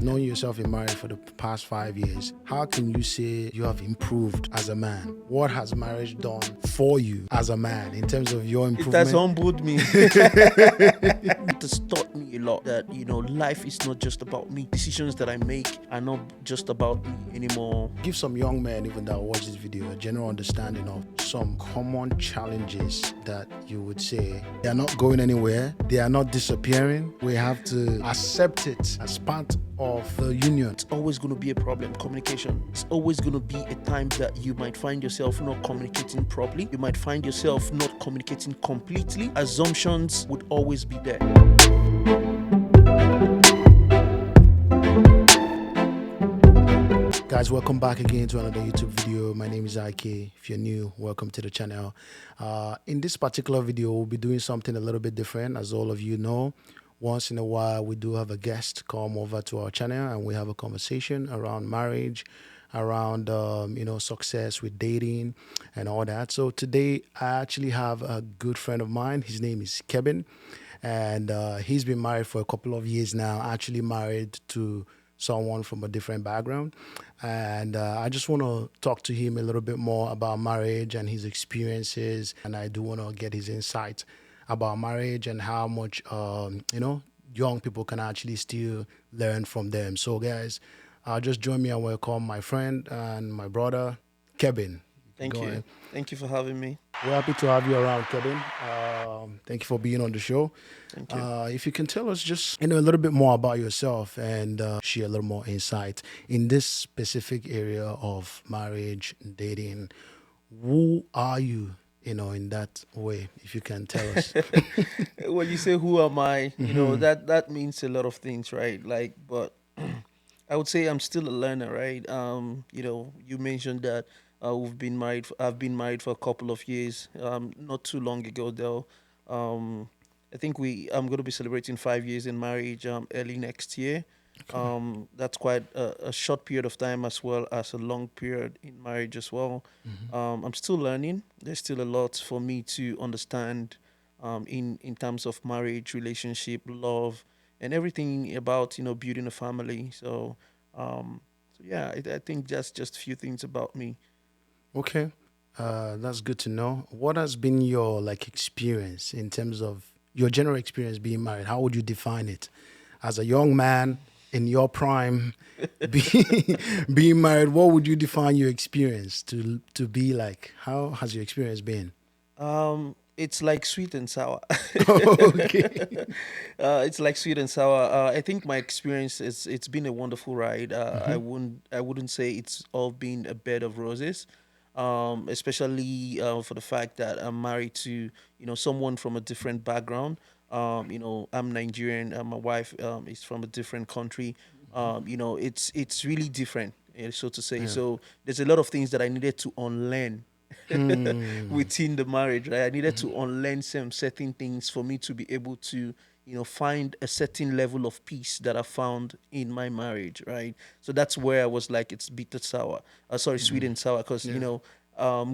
Knowing yourself in marriage for the past 5 years, how can you say you have improved as a man? What has marriage done for you as a man in terms of your It has improvement? humbled me. It has taught me a lot that, life is not just about me. Decisions that I make are not just about me anymore. Give some young men, even that watch this video, a general understanding of some common challenges that you would say they are not going anywhere, they are not disappearing. We have to accept it as part of the union. It's always going to be a problem. Communication. It's always going to be a time that you might find yourself not communicating properly. You might find yourself not communicating completely. Assumptions would always be there. Guys, welcome back again to another YouTube video. My name is IK. If you're new, welcome to the channel. In this particular video, we'll be doing something a little bit different. As all of you know, once in a while, we do have a guest come over to our channel and we have a conversation around marriage, around, success with dating and all that. So today, I actually have a good friend of mine. His name is Kevin, and he's been married for a couple of years now, actually married to someone from a different background. And I just want to talk to him a little bit more about marriage and his experiences. And I do want to get his insight about marriage and how much, young people can actually still learn from them. So guys, just join me and welcome my friend and my brother, Kevin. Thank you. Thank you for having me. We're happy to have you around, Kevin. Thank you for being on the show. Thank you. If you can tell us just a little bit more about yourself and share a little more insight in this specific area of marriage, dating. Who are you, in that way, if you can tell us? When you say who am I, that means a lot of things, right? But I would say I'm still a learner, right? You mentioned that we've been married. I've been married for a couple of years. Not too long ago, though. I think I'm going to be celebrating 5 years in marriage early next year. That's quite a short period of time as well as a long period in marriage as well. I'm still learning. There's still a lot for me to understand in terms of marriage, relationship, love, and everything about building a family. I think that's just a few things about me. Okay, that's good to know. What has been your experience in terms of your general experience being married? How would you define it as a young man in your prime, being married? What would you define your experience to be like? How has your experience been? It's like sweet and sour. Okay. It's like sweet and sour. I think my experience is it's been a wonderful ride. I wouldn't say it's all been a bed of roses. Especially for the fact that I'm married to someone from a different background. I'm Nigerian. My wife is from a different country. It's really different, so to say. Yeah. So there's a lot of things that I needed to unlearn Hmm. within the marriage, right? I needed to unlearn some certain things for me to be able to, find a certain level of peace that I found in my marriage, right? So that's where I was like, it's bitter sour. Sorry, sweet and sour, because Yeah.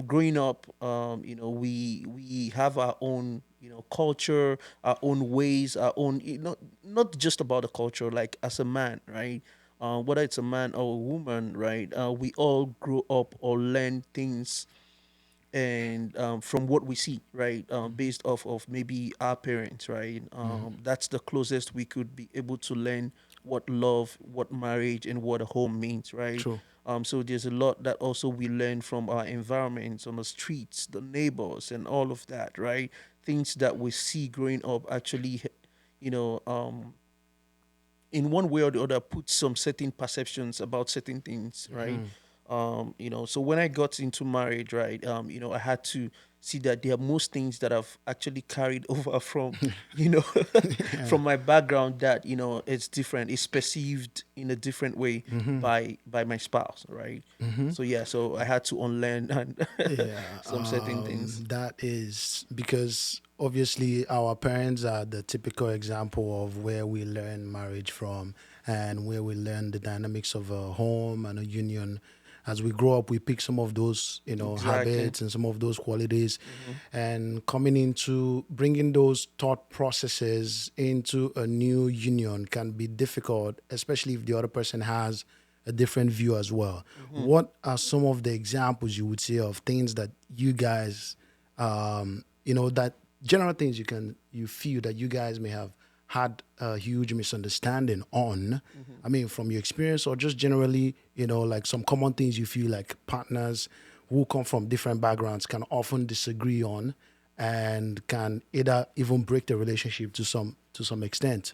growing up, we have our own, culture, our own ways, our own, not just about the culture, like as a man, right? Whether it's a man or a woman, right? We all grow up or learn things and from what we see, right, based off of maybe our parents, right, that's the closest we could be able to learn what love, what marriage, and what a home means, right? True. So there's a lot that also we learn from our environments on the streets, the neighbors, and all of that, right? Things that we see growing up actually, you know, um, in one way or the other put some certain perceptions about certain things, right? So when I got into marriage, right, I had to see that there are most things that I've actually carried over from, you know, Yeah. from my background that, it's different, it's perceived in a different way Hmm. by my spouse, right? So I had to unlearn and Yeah, some certain things. that is because obviously our parents are the typical example of where we learn marriage from and where we learn the dynamics of a home and a union. as we grow up, we pick some of those, Exactly. habits and some of those qualities, Hmm. and coming into bringing those thought processes into a new union can be difficult, especially if the other person has a different view as well. Hmm. What are some of the examples you would say of things that you guys, that general things you feel that you guys may have had a huge misunderstanding on? Hmm. I mean, from your experience or just generally, like some common things you feel like partners who come from different backgrounds can often disagree on and can either even break the relationship to some extent.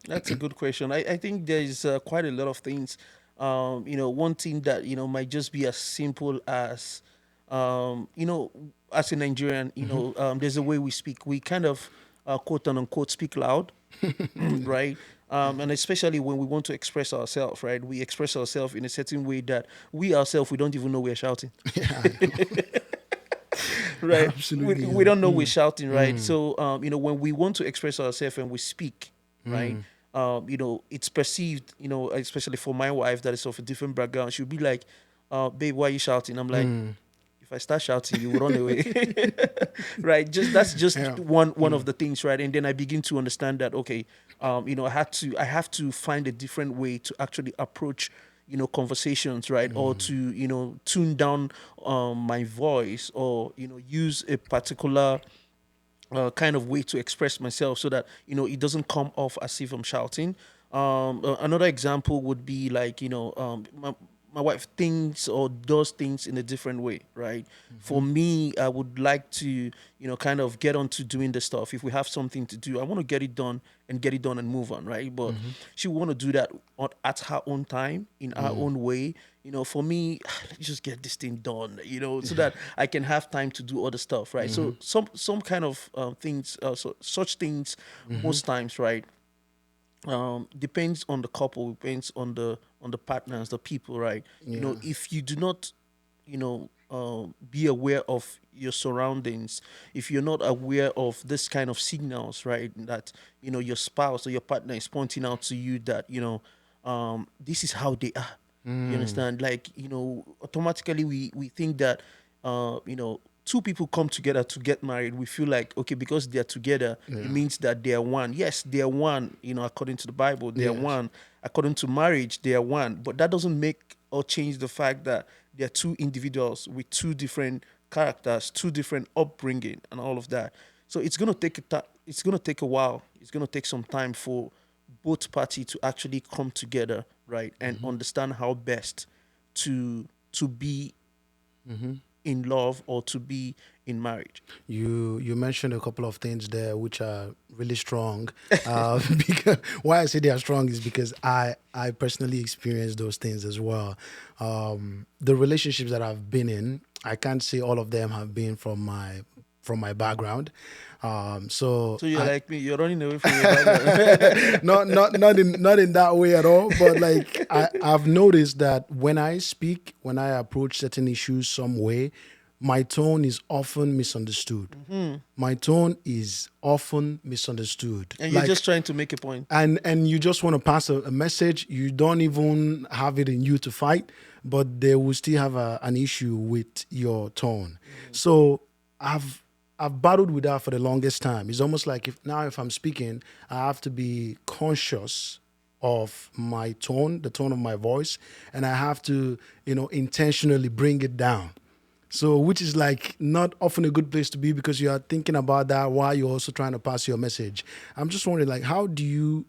That's a good question. I think there is quite a lot of things. One thing that might just be as simple as, as a Nigerian, there's a way we speak. We kind of quote and unquote speak loud, right? And especially when we want to express ourselves, right? We express ourselves in a certain way that we ourselves we don't even know we're shouting. Yeah, I know. Right? we, Absolutely. we Yeah. don't know we're shouting, right? So when we want to express ourselves and we speak, right, it's perceived, especially for my wife that is of a different background, she'll be like, babe, why are you shouting? I'm like, if I start shouting, you will run away. Right, just that's just Yeah. one of the things, right? And then I begin to understand that, okay, I have to find a different way to actually approach conversations, right? Or to tune down my voice, or use a particular kind of way to express myself so that it doesn't come off as if I'm shouting. Another example would be like my wife thinks or does things in a different way, right? For me, I would like to kind of get on to doing the stuff. If we have something to do, I want to get it done and get it done and move on, right? But she want to do that at her own time, in her own way. For me, let's just get this thing done, so that I can have time to do other stuff, right? So some kind of things, such things, most times, right? Depends on the couple, depends on the partners, the people, right? Yeah. If you do not be aware of your surroundings, if you're not aware of this kind of signals, right, that your spouse or your partner is pointing out to you that this is how they are. You understand? Like automatically we think that two people come together to get married. We feel like, okay, because they're together, it Yeah. means that they are one. Yes, they are one. According to the Bible, they are Yes. one. According to marriage, they are one. But that doesn't make or change the fact that they are two individuals with two different characters, two different upbringing, and all of that. So it's gonna take a while. It's gonna take some time for both parties to actually come together, right, and understand how best to be in love or to be in marriage. You mentioned a couple of things there which are really strong. Because why I say they are strong is because I personally experienced those things as well. The relationships that I've been in, I can't say all of them have been from my background. So So you're I like me, you're running away from your background. not in that way at all. But like I've noticed that when I approach certain issues some way, my tone is often misunderstood. My tone is often misunderstood. And you're Like just trying to make a point. and you just want to pass a message. You don't even have it in you to fight, but they will still have an issue with your tone. So I've battled with that for the longest time. It's almost like if I'm speaking, I have to be conscious of my tone, the tone of my voice, and I have to, intentionally bring it down. So, which is like not often a good place to be because you are thinking about that while you're also trying to pass your message. I'm just wondering, like, how do you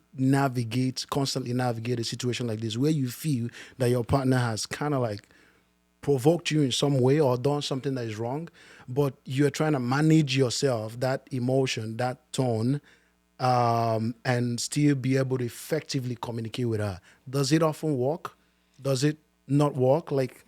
constantly navigate a situation like this where you feel that your partner has kind of like provoked you in some way or done something that is wrong, but you're trying to manage yourself, that emotion, that tone, and still be able to effectively communicate with her? Does it often work? Does it not work? Like,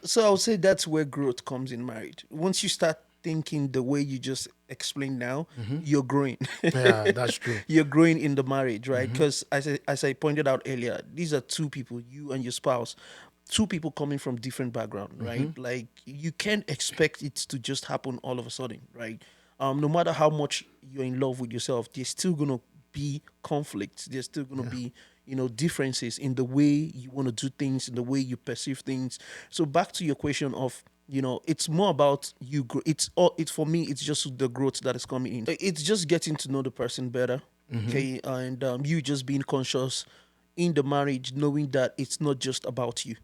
So I would say that's where growth comes in marriage. Once you start thinking the way you just explained now, you're growing. Yeah, that's true. You're growing in the marriage, right? Because as I pointed out earlier, these are two people, you and your spouse, two people coming from different background, right? Like you can't expect it to just happen all of a sudden, right? No matter how much you're in love with yourself, there's still gonna be conflicts. There's still gonna Yeah. be differences in the way you want to do things, in the way you perceive things. So back to your question of, it's more about you. It's for me. It's just the growth that is coming in. It's just getting to know the person better. Okay, and you just being conscious in the marriage, knowing that it's not just about you,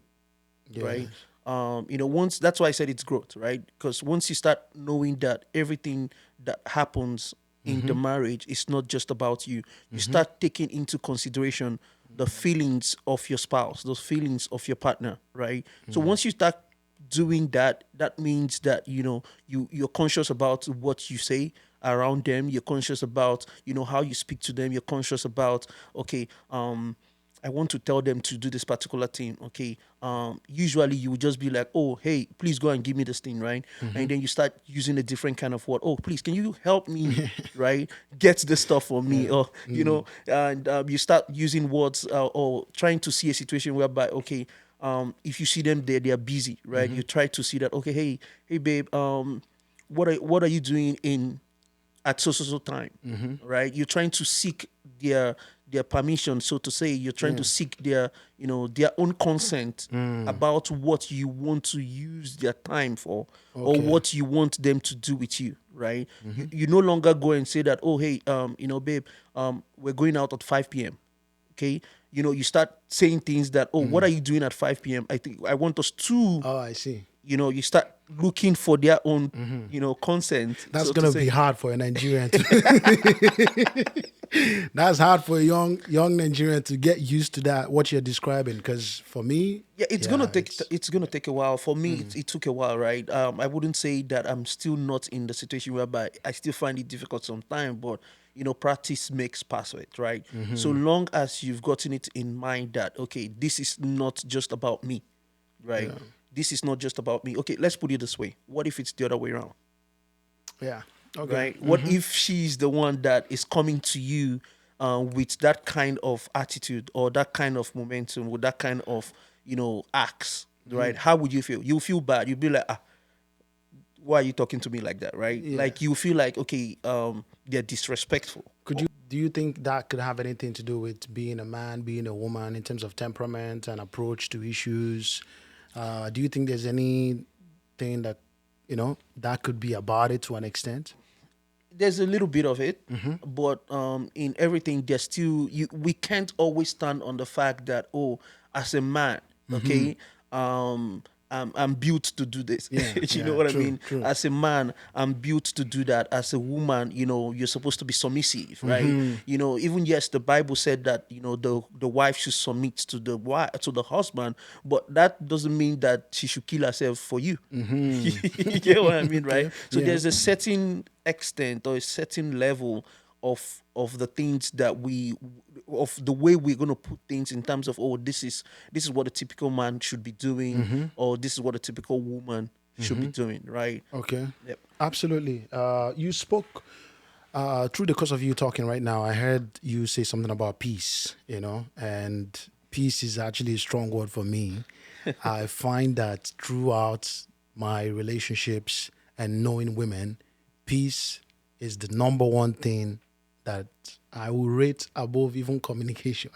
right? Yes. Once that's why I said it's growth, right? Because once you start knowing that everything that happens in the marriage is not just about you, you start taking into consideration the feelings of your spouse, those feelings of your partner, right? So once you start doing that, that means that you're conscious about what you say around them. You're conscious about how you speak to them. You're conscious about, okay, I want to tell them to do this particular thing. Okay. Usually you would just be like, oh, hey, please go and give me this thing, right? And then you start using a different kind of word. Oh, please, can you help me, right? Get this stuff for me, or and you start using words or trying to see a situation whereby, okay, if you see them there, they are busy, right? You try to see that, okay, hey, babe, what are you doing in at so time, right? You're trying to seek their permission, so to say. You're trying to seek their own consent about what you want to use their time for, or Okay. what you want them to do with you, right? You no longer go and say that, oh, hey, babe, we're going out at 5 p.m. Okay, you start saying things that, oh, what are you doing at 5 p.m.? I think I want us to, Oh, I see. you start looking for their own, consent, That's so to gonna be say. hard for a Nigerian. That's hard for a young Nigerian to get used to that. What you're describing, because for me, Yeah, yeah, it's it's gonna take a while. For me, it took a while, right? I wouldn't say that I'm still not in the situation whereby I still find it difficult sometimes, but practice makes perfect, right? So long as you've gotten it in mind that, okay, this is not just about me, right? yeah, This is not just about me. Okay, let's put it this way. What if it's the other way around? yeah. Okay. Right? What if she's the one that is coming to you with that kind of attitude, or that kind of momentum, with that kind of, acts, right? How would you feel? You feel bad. You'll be like, why are you talking to me like that, right? Yeah. Like you feel like, okay, they're disrespectful. Do you think that could have anything to do with being a man, being a woman, in terms of temperament and approach to issues? Do you think there's anything that that could be about it to an extent? There's a little bit of it, but in everything, there's still we can't always stand on the fact that, oh, as a man, okay, I'm built to do this. Yeah, You know yeah, what I true, mean? true. As a man, I'm built to do that. As a woman, you're supposed to be submissive, right? Even yes, the Bible said that the wife should submit to the wife, to the husband, but that doesn't mean that she should kill herself for you. You get what I mean, right? Okay, So yeah. there's a certain extent or a certain level of the things that we of the way we're going to put things in terms of, oh, this is what a typical man should be doing, or this is what a typical woman should be doing, right? Okay. Yep. Absolutely. You spoke through the course of you talking right now. I heard you say something about peace, and peace is actually a strong word for me. I find that throughout my relationships and knowing women, peace is the number one thing that I will rate above even communication.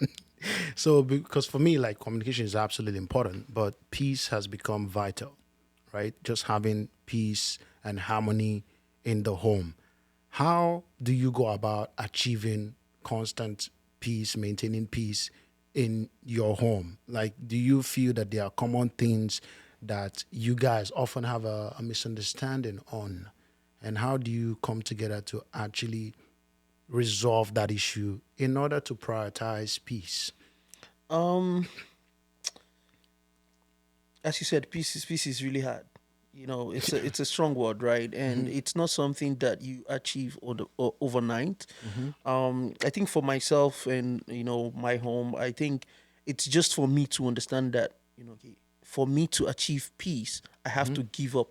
So, because for me, like, communication is absolutely important, but peace has become vital, right? Just having peace and harmony in the home. How do you go about achieving constant peace, maintaining peace in your home? Like, do you feel that there are common things that you guys often have a misunderstanding on? And how do you come together to actually resolve that issue in order to prioritize peace? Um, as you said, peace is really hard. It's a strong word, right? And it's not something that you achieve overnight. I think for myself and my home, I think it's just for me to understand that okay, for me to achieve peace, I have to give up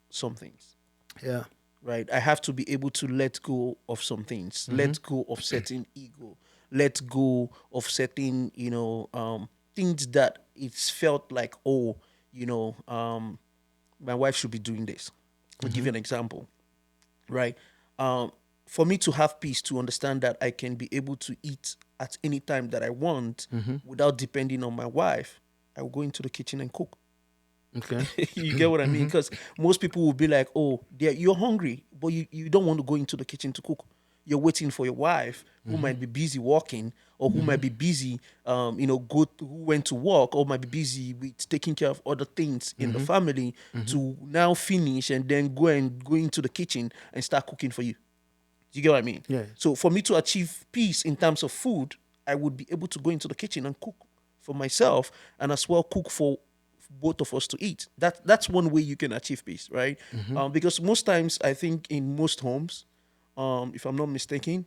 some things, Yeah. right? I have to be able to let go of some things, let go of certain ego, let go of certain, things that it's felt like, oh, my wife should be doing this. I'll give you an example, right? For me to have peace, to understand that I can be able to eat at any time that I want without depending on my wife, I will go into the kitchen and cook. Okay. You get what I mean? Because most people will be like, oh, you're hungry, but you don't want to go into the kitchen to cook. You're waiting for your wife who might be busy working or who might be busy, who went to work or might be busy with taking care of other things in the family to now finish and then go into the kitchen and start cooking for you. Do you get what I mean? Yeah. So for me to achieve peace in terms of food, I would be able to go into the kitchen and cook for myself and as well cook for both of us to eat. That's one way you can achieve peace, right? Because most times I think in most homes, if I'm not mistaken,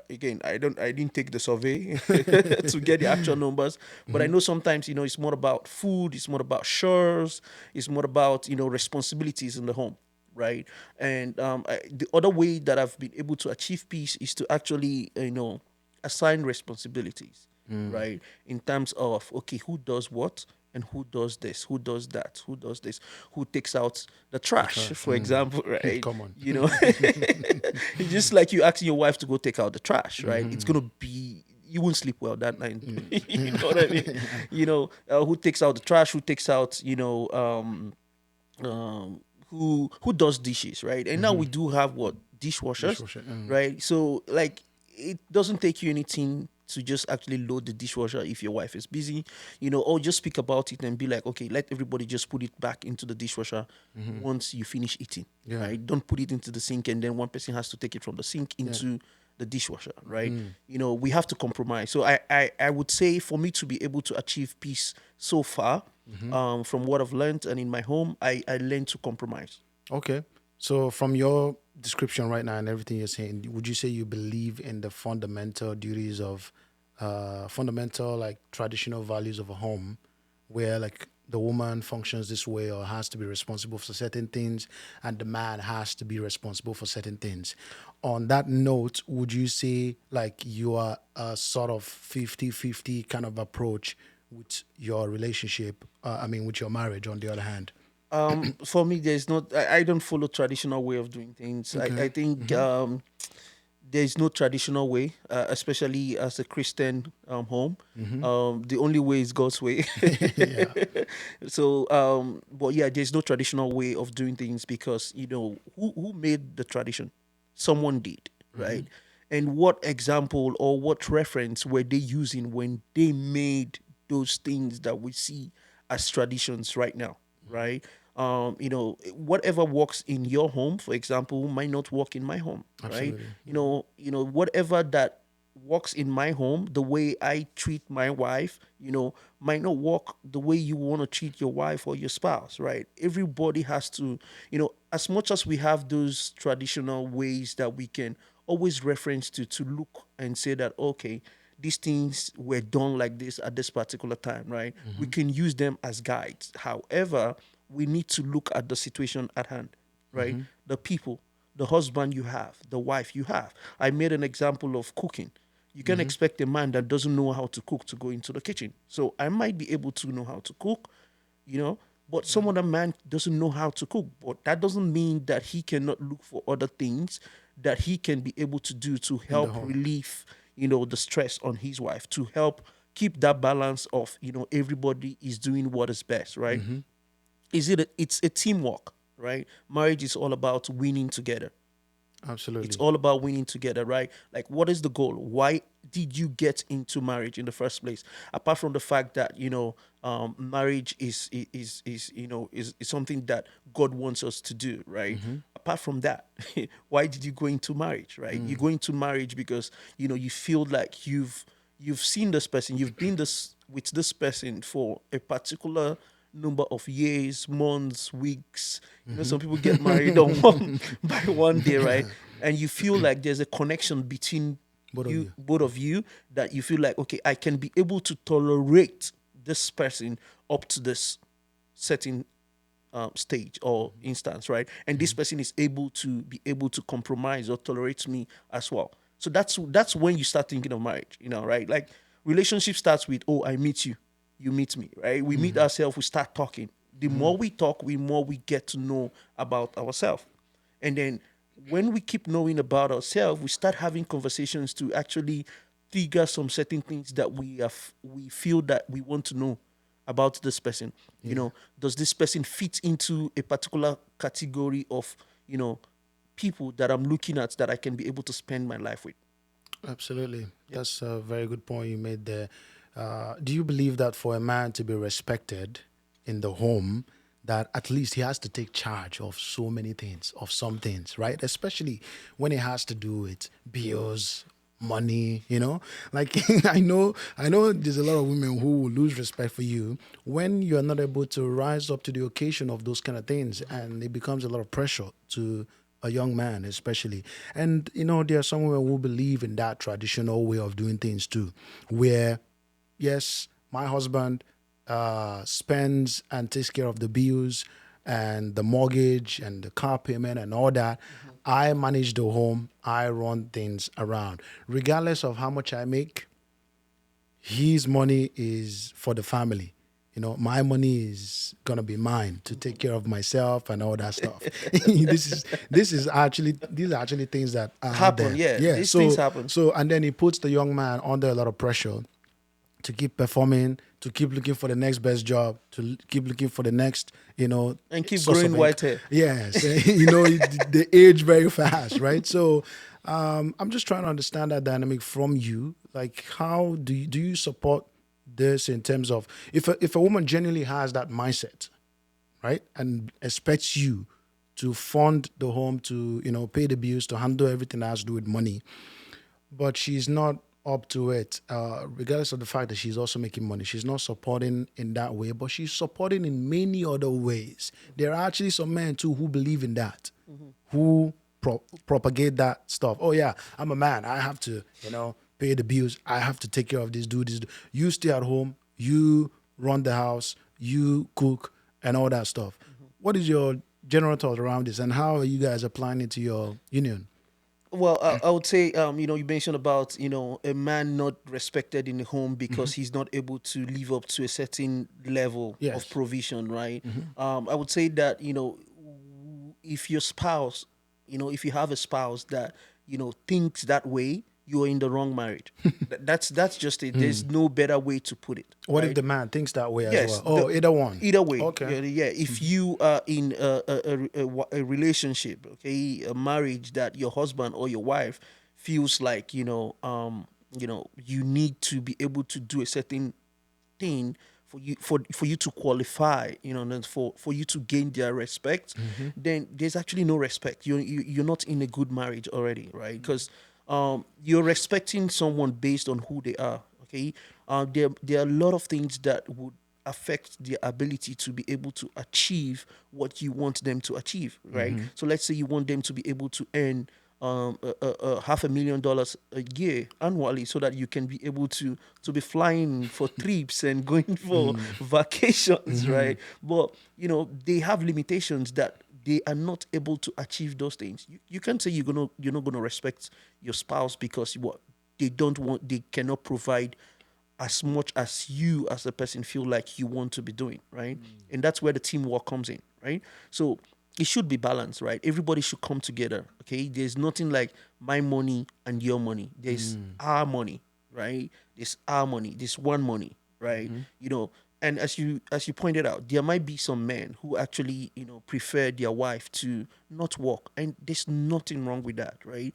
again, I didn't take the survey to get the actual numbers, but I know sometimes it's more about food, it's more about chores, it's more about responsibilities in the home, right? And the other way that I've been able to achieve peace is to actually assign responsibilities, right? In terms of okay, who does what and who does this, who does that, who does this, who takes out the The trash, trash. for example, right? Come on. It's just like you asking your wife to go take out the trash, right? It's gonna be you won't sleep well that night. You know what I mean? Who takes out the trash? Who takes out who does dishes, right? And now we do have what dishwashers, Dishwasher. right? So like it doesn't take you anything to just actually load the dishwasher if your wife is busy, or just speak about it and be like, okay, let everybody just put it back into the dishwasher once you finish eating, Yeah. right? Don't put it into the sink and then one person has to take it from the sink into the dishwasher, right? We have to compromise. So I would say for me to be able to achieve peace so far, from what I've learned and in my home, I learned to compromise. Okay. So from your description right now and everything you're saying, would you say you believe in the fundamental duties of fundamental like traditional values of a home where like the woman functions this way or has to be responsible for certain things and the man has to be responsible for certain things? On that note, would you say like you are a sort of 50-50 kind of approach with your relationship, with your marriage on the other hand? For me, there's not. I don't follow traditional way of doing things. Okay. I think there's no traditional way, especially as a Christian home. The only way is God's way. Yeah. So, but yeah, there's no traditional way of doing things because who made the tradition? Someone did, right? And what example or what reference were they using when they made those things that we see as traditions right now, right? Whatever works in your home, for example, might not work in my home, right? Absolutely. Whatever that works in my home, the way I treat my wife, might not work the way you want to treat your wife or your spouse, right? Everybody has to, as much as we have those traditional ways that we can always reference to look and say that, okay, these things were done like this at this particular time, right? We can use them as guides. However, we need to look at the situation at hand, right? The people, the husband you have, the wife you have. I made an example of cooking. You can expect a man that doesn't know how to cook to go into the kitchen. So I might be able to know how to cook, but some other man doesn't know how to cook. But that doesn't mean that he cannot look for other things that he can be able to do to In the help home. relieve, the stress on his wife, to help keep that balance of, everybody is doing what is best, right? It's a teamwork, right? Marriage is all about winning together. It's Absolutely. all about winning together, right? Like, what is the goal? Why did you get into marriage in the first place? Apart from the fact that marriage is something that God wants us to do, right? Apart from that, why did you go into marriage, right? You go into marriage because you feel like you've seen this person, you've been this with this person for a particular number of years, months, weeks. Some people get married on one by one day, right? And you feel like there's a connection between Both of you. both of you, that you feel like, okay, I can be able to tolerate this person up to this certain stage or instance, right? And this person is able to compromise or tolerate me as well. So that's when you start thinking of marriage, right? Like relationship starts with, oh, I meet you, you meet me, right? We meet ourselves, we start talking. The more we talk, the more we get to know about ourselves. And then when we keep knowing about ourselves, we start having conversations to actually trigger some certain things that we feel that we want to know about this person. You Yeah, know, does this person fit into a particular category of, you know, people that I'm looking at that I can be able to spend my life with? absolutely. Yep. That's a very good point you made there. Do you believe that for a man to be respected in the home, that at least he has to take charge of so many things, of some things, right? Especially when it has to do with bills, money, like I know there's a lot of women who will lose respect for you when you're not able to rise up to the occasion of those kind of things, and it becomes a lot of pressure to a young man especially. And there are some women who believe in that traditional way of doing things too, where yes, my husband spends and takes care of the bills and the mortgage and the car payment and all that. I manage the home, I run things around. Regardless of how much I make, his money is for the family. My money is gonna be mine to take care of myself and all that stuff. These are actually things that are out Happen, there. yeah. Yeah. These things So happen. and then he puts the young man under a lot of pressure to keep performing, to keep looking for the next best job, to keep looking for the next, And keep source growing of income. white hair. Yes, they age very fast, right? So I'm just trying to understand that dynamic from you. Like, how do you support this in terms of if a woman genuinely has that mindset, right, and expects you to fund the home, to pay the bills, to handle everything that has to do with money, but she's not up to it, regardless of the fact that she's also making money. She's not supporting in that way, but she's supporting in many other ways. There are actually some men too who believe in that, who propagate that stuff. Oh yeah, I'm a man. I have to, pay the bills. I have to take care of this. Do this. You stay at home. You run the house. You cook and all that stuff. What is your general thought around this, and how are you guys applying it to your union? Well, I would say, you mentioned about, a man not respected in the home Hmm. because he's not able to live up to a certain level of Yes. provision, right? Hmm. I would say that, if your spouse, if you have a spouse that, thinks that way, you're in the wrong marriage. That's just it. There's no better way to put it, What if right? the man thinks that way as Yes, well? Oh, either one. either way, Okay. yeah, yeah. If you are in a relationship, okay, a marriage that your husband or your wife feels like, you need to be able to do a certain thing for you to qualify, and then for you to gain their respect, Hmm. then there's actually no respect. You're not in a good marriage already, right? Because you're respecting someone based on who they are. Okay, there are a lot of things that would affect their ability to be able to achieve what you want them to achieve, right? Hmm. So let's say you want them to be able to earn $500,000 a year annually, so that you can be able to be flying for trips and going for vacations, Hmm. right? But they have limitations that they are not able to achieve those things. You can't say you're not gonna respect your spouse because what they cannot provide as much as you as a person feel like you want to be doing, right? And that's where the teamwork comes in, right? So it should be balanced, right? Everybody should come together. Okay, there's nothing like my money and your money. There's our money, right? There's our money. There's one money, right? And as you pointed out, there might be some men who actually prefer their wife to not work, and there's nothing wrong with that, right?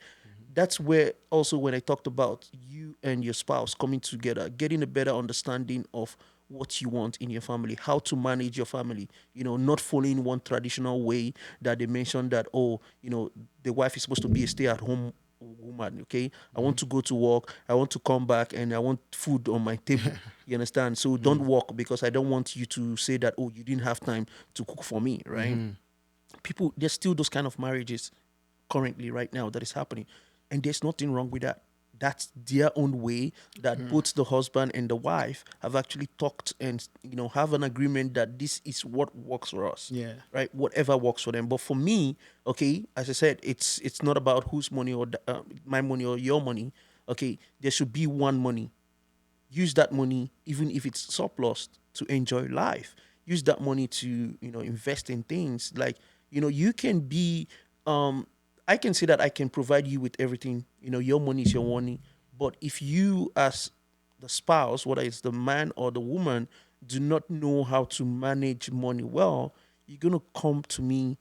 That's where also when I talked about you and your spouse coming together, getting a better understanding of what you want in your family, how to manage your family, not following one traditional way that they mentioned that, oh, the wife is supposed to be a stay at home woman, okay? I want to go to work, I want to come back, and I want food on my table. You understand? So don't work because I don't want you to say that, oh, you didn't have time to cook for me, right? People, there's still those kind of marriages currently right now that is happening, and there's nothing wrong with that. That's their own way that both the husband and the wife have actually talked and have an agreement that this is what works for us, Yeah. right? Whatever works for them. But for me, okay, as I said, it's not about whose money or my money or your money. Okay, there should be one money. Use that money, even if it's surplus, to enjoy life. Use that money to invest in things like you can be um I can say that I can provide you with everything. Your money is your money. But if you, as the spouse, whether it's the man or the woman, do not know how to manage money well, you're gonna come to me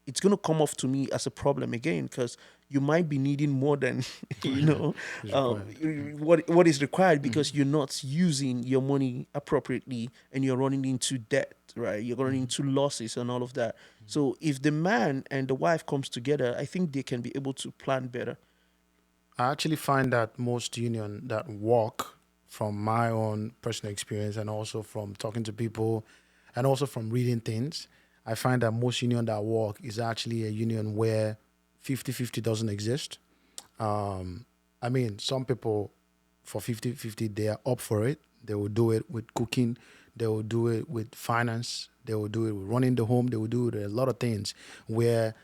it's going to come off to me as a problem again, because you might be needing more than It's required. what is required, because you're not using your money appropriately and you're running into debt, right? You're running into losses and all of that. So if the man and the wife comes together, I think they can be able to plan better. I actually find that most union that work, from my own personal experience and also from talking to people and also from reading things, I find that most union that work is actually a union where 50-50 doesn't exist. I mean, some people for 50-50 they are up for it. They will do it with cooking, they will do it with finance, they will do it with running the home, they will do it with a lot of things where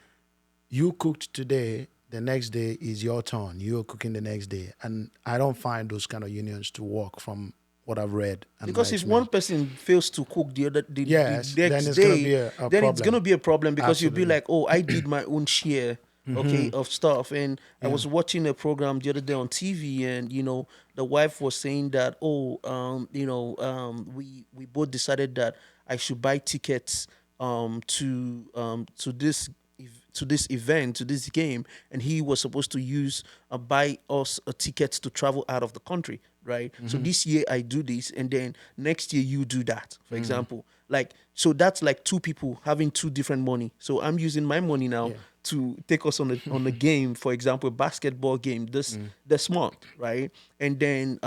you cooked today, the next day is your turn. You're cooking the next day. And I don't find those kind of unions to work from what I've read and my Because if one experience. person fails to cook the Yes, then next it's gonna day, be a then it's gonna problem. be a problem, because you'll be Absolutely. like, oh, I did my own share, okay, of stuff. And I Yeah. was watching a program the other day on TV, and the wife was saying that, oh, we both decided that I should buy tickets to this event, to this game, and he was supposed to use buy us a ticket to travel out of the country, right? So this year I do this, and then next year you do that, for example. Like, so that's like two people having two different money. So I'm using my money now Yeah. to take us on a game, for example, a basketball game this month, right? And then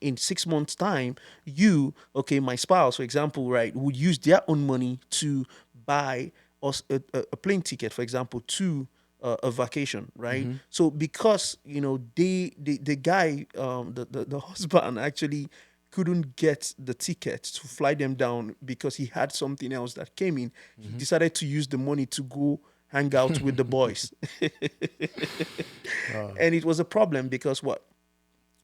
in 6 months time, you, okay, my spouse, for example, right, would use their own money to buy us a plane ticket, for example, to a vacation, right? So because the guy, the husband actually couldn't get the ticket to fly them down because he had something else that came in, he decided to use the money to go hang out with the boys. And it was a problem, because what,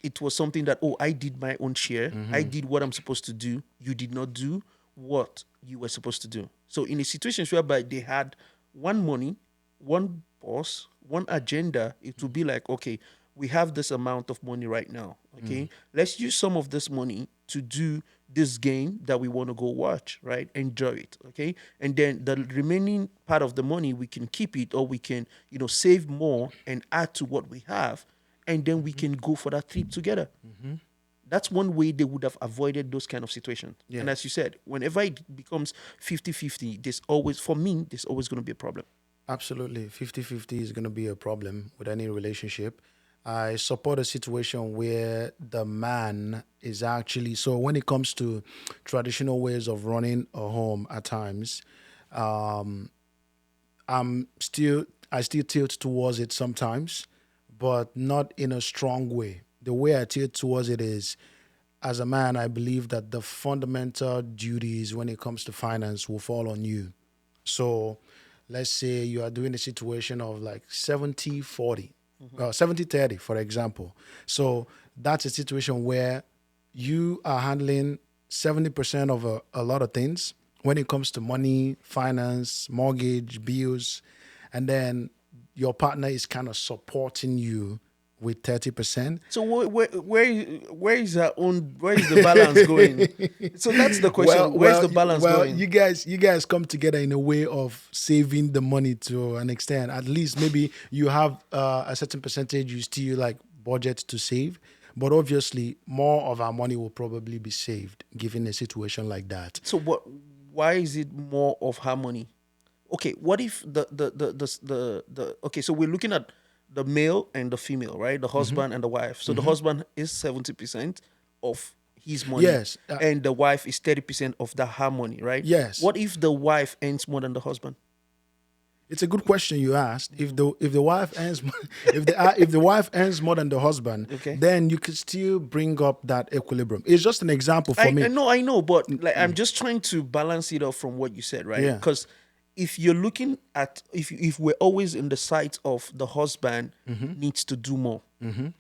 it was something that, oh, I did my own share, I did what I'm supposed to do, you did not do what you were supposed to do. So in a situation whereby they had one money, one boss, one agenda, it would be like, okay, we have this amount of money right now, okay, let's use some of this money to do this game that we want to go watch, right? Enjoy it, okay? And then the remaining part of the money, we can keep it, or we can save more and add to what we have, and then we can go for that trip together. That's one way they would have avoided those kind of situations. Yeah. And as you said, whenever it becomes 50-50, there's always, for me, there's always going to be a problem. Absolutely. 50-50 is going to be a problem with any relationship. I support a situation where the man is actually, so when it comes to traditional ways of running a home at times, um, I still tilt towards it sometimes, but not in a strong way. The way I tilt towards it is, as a man, I believe that the fundamental duties when it comes to finance will fall on you. So let's say you are doing a situation of like 70-40, 70-30, for example. So that's a situation where you are handling 70% of a lot of things when it comes to money, finance, mortgage, bills, and then your partner is kind of supporting you with 30%. So where is the balance going? So that's the question. Where's the balance going? You guys come together in a way of saving the money to an extent. At least maybe you have a certain percentage you still like budget to save, but obviously more of our money will probably be saved given a situation like that. So what? Why is it more of harmony? Okay, what if the okay? So we're looking at the male and the female, right? The husband and the wife. So the husband is 70% of his money, Yes, and the wife is 30% of the her money, right? yes. What if the wife earns more than the husband? It's a good question you asked. If the wife earns if the wife earns more than the husband, Okay. then you could still bring up that equilibrium. It's just an example for me. I know, but like I'm just trying to balance it off from what you said, right? Yeah. Because if you're looking at if we're always in the sight of the husband needs to do more,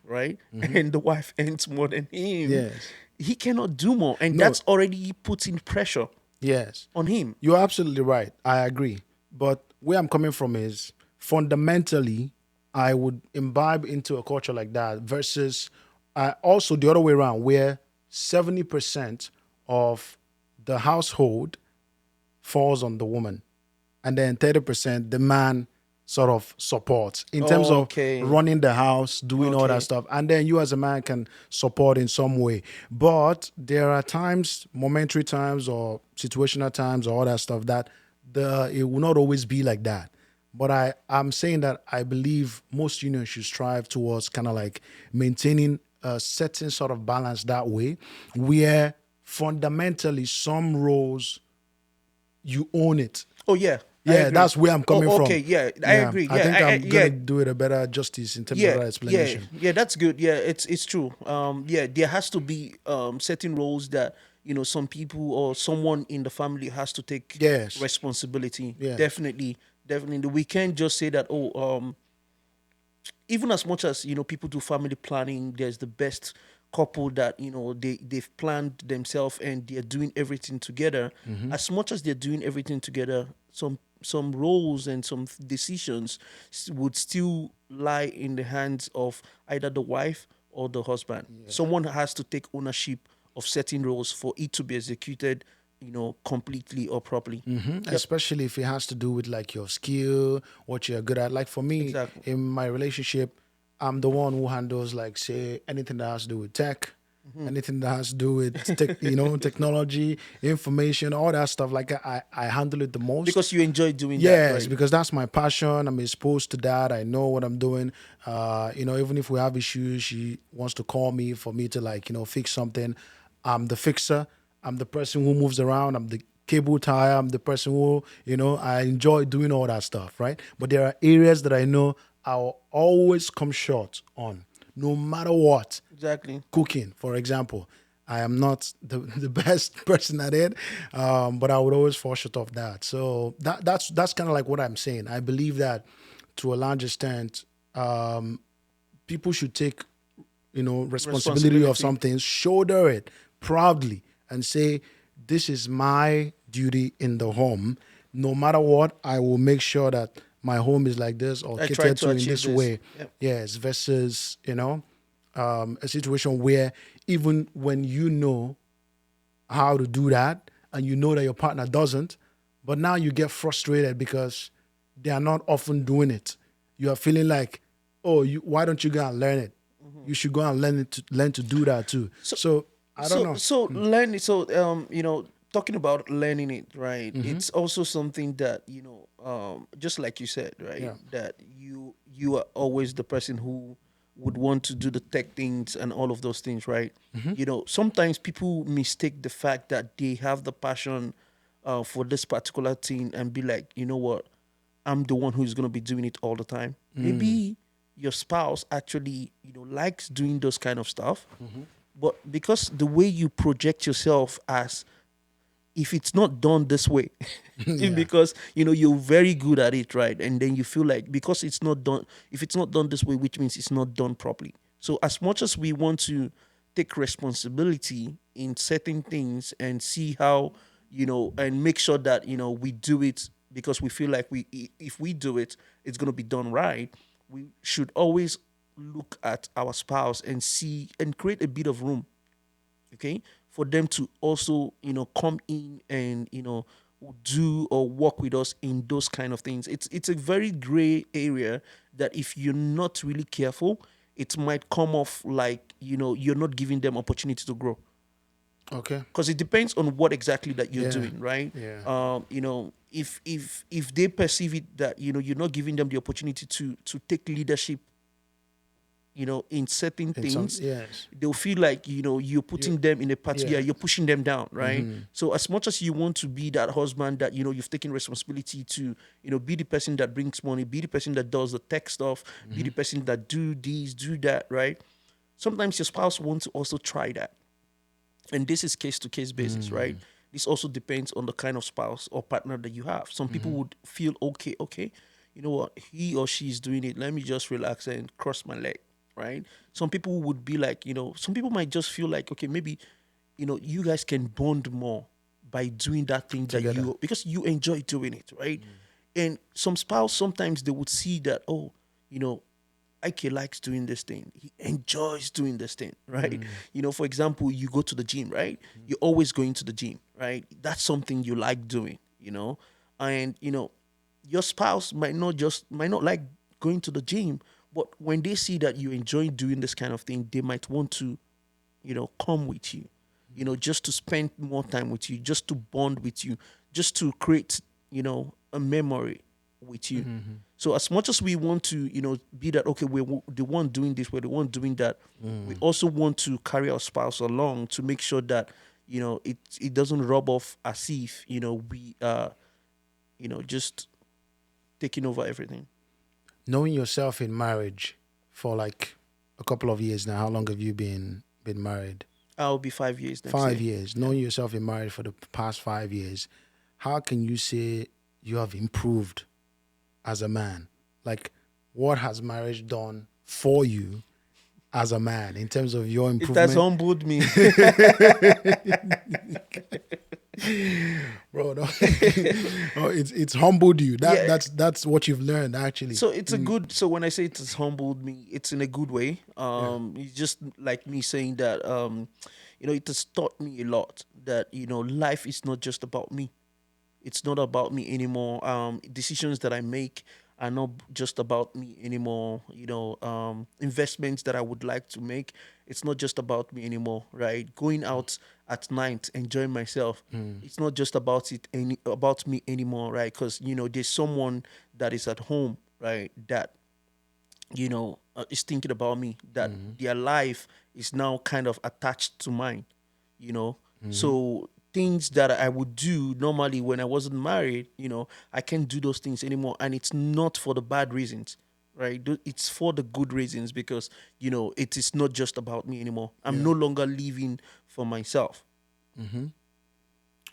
right? And the wife earns more than him, Yes. he cannot do more, and No. that's already putting pressure Yes. on him. You're absolutely right. I agree. But where I'm coming from is fundamentally, I would imbibe into a culture like that versus also the other way around, where 70% of the household falls on the woman, and then 30% the man sort of supports in terms of Okay. running the house, doing all that Okay. stuff, and then you as a man can support in some way. But there are times, momentary times or situational times or all that stuff, that the it will not always be like that. But I'm saying that I believe most unions should strive towards kind of like maintaining a certain sort of balance that way, where fundamentally some roles you own it. Oh yeah, I Yeah, agree. that's where I'm coming Oh, from. okay. Yeah, I Yeah, agree. I Yeah, think I'm yeah, gonna do it a better justice in terms of yeah, that yeah, explanation. yeah. That's good. Yeah, it's true. Yeah, there has to be certain roles that some people or someone in the family has to take Yes, responsibility. yes. Definitely, definitely. We can't just say that. Oh, even as much as people do family planning, there's the best couple that they've planned themselves and they're doing everything together. As much as they're doing everything together, some roles and some decisions would still lie in the hands of either the wife or the husband. Someone has to take ownership of certain roles for it to be executed completely or properly. Yep. Especially if it has to do with like your skill, what you're good at. Like for me, Exactly. in my relationship, I'm the one who handles like say anything that has to do with tech, anything that has to do with technology, information, all that stuff. Like I handle it the most. Because you enjoy doing that, Yes, right? because that's my passion. I'm exposed to that. I know what I'm doing. Even if we have issues, she wants to call me for me to like, fix something. I'm the fixer. I'm the person who moves around. I'm the cable tire. I'm the person who, I enjoy doing all that stuff, right? But there are areas that I know I'll always come short on, no matter what. Exactly. Cooking, for example. I am not the best person at it, but I would always fall short of that. So that's kind of like what I'm saying. I believe that to a large extent, people should take responsibility of Responsibility. something, shoulder it proudly, and say, "This is my duty in the home. No matter what, I will make sure that my home is like this or I try catered to to in achieve this this. way." Yep. Yes, versus a situation where even when you know how to do that and you know that your partner doesn't, but now you get frustrated because they are not often doing it. You are feeling like, oh, why don't you go and learn it? You should go and learn to do that too. So So I don't so know. so learn so talking about learning it, right? It's also something that just like you said, right? Yeah. That you are always the person who would want to do the tech things and all of those things, right? Sometimes people mistake the fact that they have the passion for this particular thing and be like, you know what, I'm the one who's going to be doing it all the time. Maybe your spouse actually, likes doing those kind of stuff, but because the way you project yourself as if it's not done this way, Yeah. because you're very good at it, right? And then you feel like because it's not done, if it's not done this way, which means it's not done properly. So as much as we want to take responsibility in certain things and see how and make sure that we do it because we feel like if we do it, it's going to be done right. We should always look at our spouse and see and create a bit of room, okay, for them to also come in and do or work with us in those kind of things. It's a very gray area that if you're not really careful, it might come off like you're not giving them opportunity to grow, Okay. because it depends on what exactly that you're Yeah. doing, right? Yeah. If they perceive it that you're not giving them the opportunity to take leadership in certain In some things, yes. they'll feel like you're You putting them in a part, yeah, yeah. you're pushing them down, right? So as much as you want to be that husband that you've taken responsibility to be the person that brings money, be the person that does the tech stuff, be the person that do this, do that, right? Sometimes your spouse wants to also try that, and this is case to case basis, right? This also depends on the kind of spouse or partner that you have. Some people would feel okay, you know what, he or she is doing it, let me just relax and cross my leg, right? Some people would be like, some people might just feel like, okay, maybe you guys can bond more by doing that thing that Together. you, because you enjoy doing it, right? And some spouse, sometimes they would see that, oh, you know, Ike likes doing this thing. He enjoys doing this thing, right? For example, you go to the gym, right? You're always going to the gym, right? That's something you like doing. And your spouse might not like going to the gym, but when they see that you enjoy doing this kind of thing, they might want to, come with you, just to spend more time with you, just to bond with you, just to create, a memory with you. So as much as we want to, be that, okay, we're the one doing this, we're the one doing that, we also want to carry our spouse along to make sure that, it doesn't rub off as if, we are, just taking over everything. Knowing yourself in marriage for like a couple of years now. How long have you been married? I'll be 5 years next Five year. years. Yeah. Knowing yourself in marriage for the past 5 years, how can you say you have improved as a man? Like, what has marriage done for you as a man in terms of your It has improvement? humbled me. Bro, no. Oh, it's humbled you. Yeah. That's what you've learned actually. So it's a good. So when I say it has humbled me, it's in a good way. Yeah. It's just like me saying that, it has taught me a lot that life is not just about me. It's not about me anymore. Decisions that I make are not just about me anymore. Investments that I would like to make, it's not just about me anymore. Right? Going out at night, enjoying myself. It's not just about me anymore. Right? Because there's someone that is at home. Right? That is thinking about me. That their life is now kind of attached to mine. you know. So things that I would do normally when I wasn't married, I can't do those things anymore. And it's not for the bad reasons, right? It's for the good reasons because, it is not just about me anymore. I'm Yeah. no longer living for myself.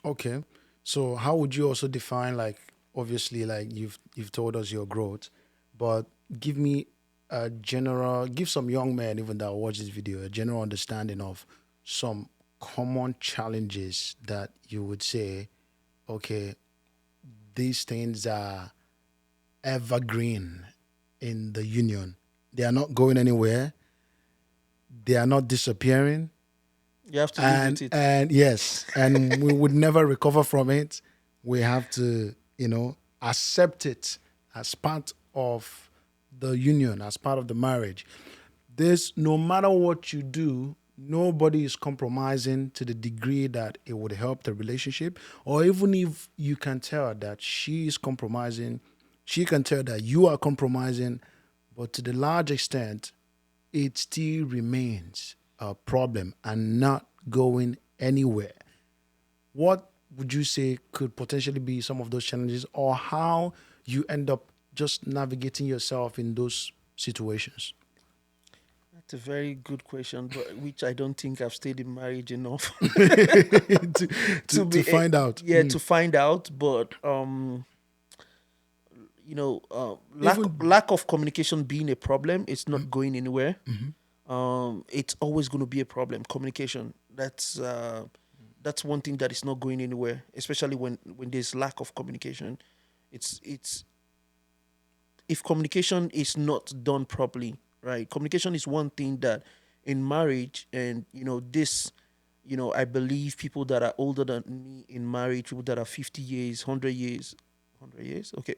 Okay. So how would you also define, like, obviously, like you've told us your growth, but give me give some young men even that watch this video a general understanding of some common challenges that you would say, okay, these things are evergreen in the union. They are not going anywhere. They are not disappearing. You have to live and with it. and yes, and we would never recover from it. We have to, accept it as part of the union, as part of the marriage. This, no matter what you do, nobody is compromising to the degree that it would help the relationship. Or even if you can tell that she is compromising, she can tell that you are compromising, but to the large extent it still remains a problem and not going anywhere. What would you say could potentially be some of those challenges, or how you end up just navigating yourself in those situations? That's a very good question, but which I don't think I've stayed in marriage enough to, to to be, find out. yeah, to find out. But lack Even lack of communication being a problem, it's not going anywhere. It's always going to be a problem. Communication, that's one thing that is not going anywhere, especially when there's lack of communication. It's If communication is not done properly, right? Communication is one thing that in marriage, and this, I believe people that are older than me in marriage, people that are 50 years, 100 years, 100 years, okay,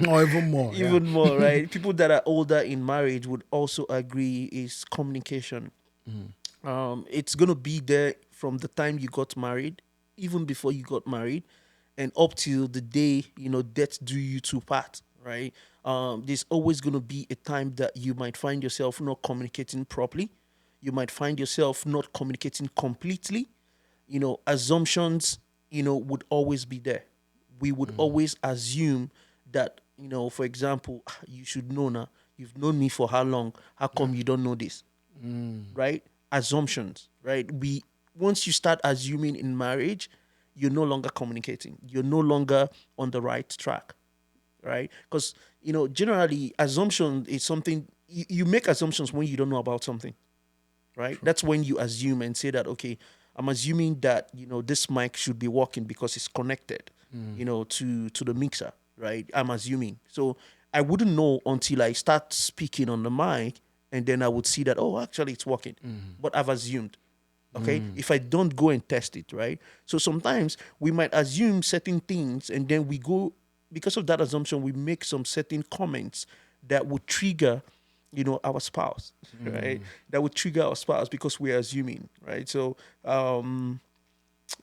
or even more, yeah. even more, right? People that are older in marriage would also agree is communication. It's gonna be there from the time you got married, even before you got married, and up till the day death do you two part, right? There's always gonna be a time that you might find yourself not communicating properly. You might find yourself not communicating completely. Assumptions, would always be there. We would always assume that, for example, you should know now. You've known me for how long? How come you don't know this? Right? Assumptions, right? Once you start assuming in marriage, you're no longer communicating. You're no longer on the right track, right? Because generally, assumption is something you make assumptions when you don't know about something, right? That's when you assume and say that, okay, I'm assuming that this mic should be working because it's connected, to the mixer. right? I'm assuming. So I wouldn't know until I start speaking on the mic, and then I would see that, oh, actually it's working. But I've assumed. Okay, if I don't go and test it, right? So sometimes we might assume certain things, and then we go, because of that assumption, we make some certain comments that would trigger, our spouse, right? That would trigger our spouse because we're assuming, right? So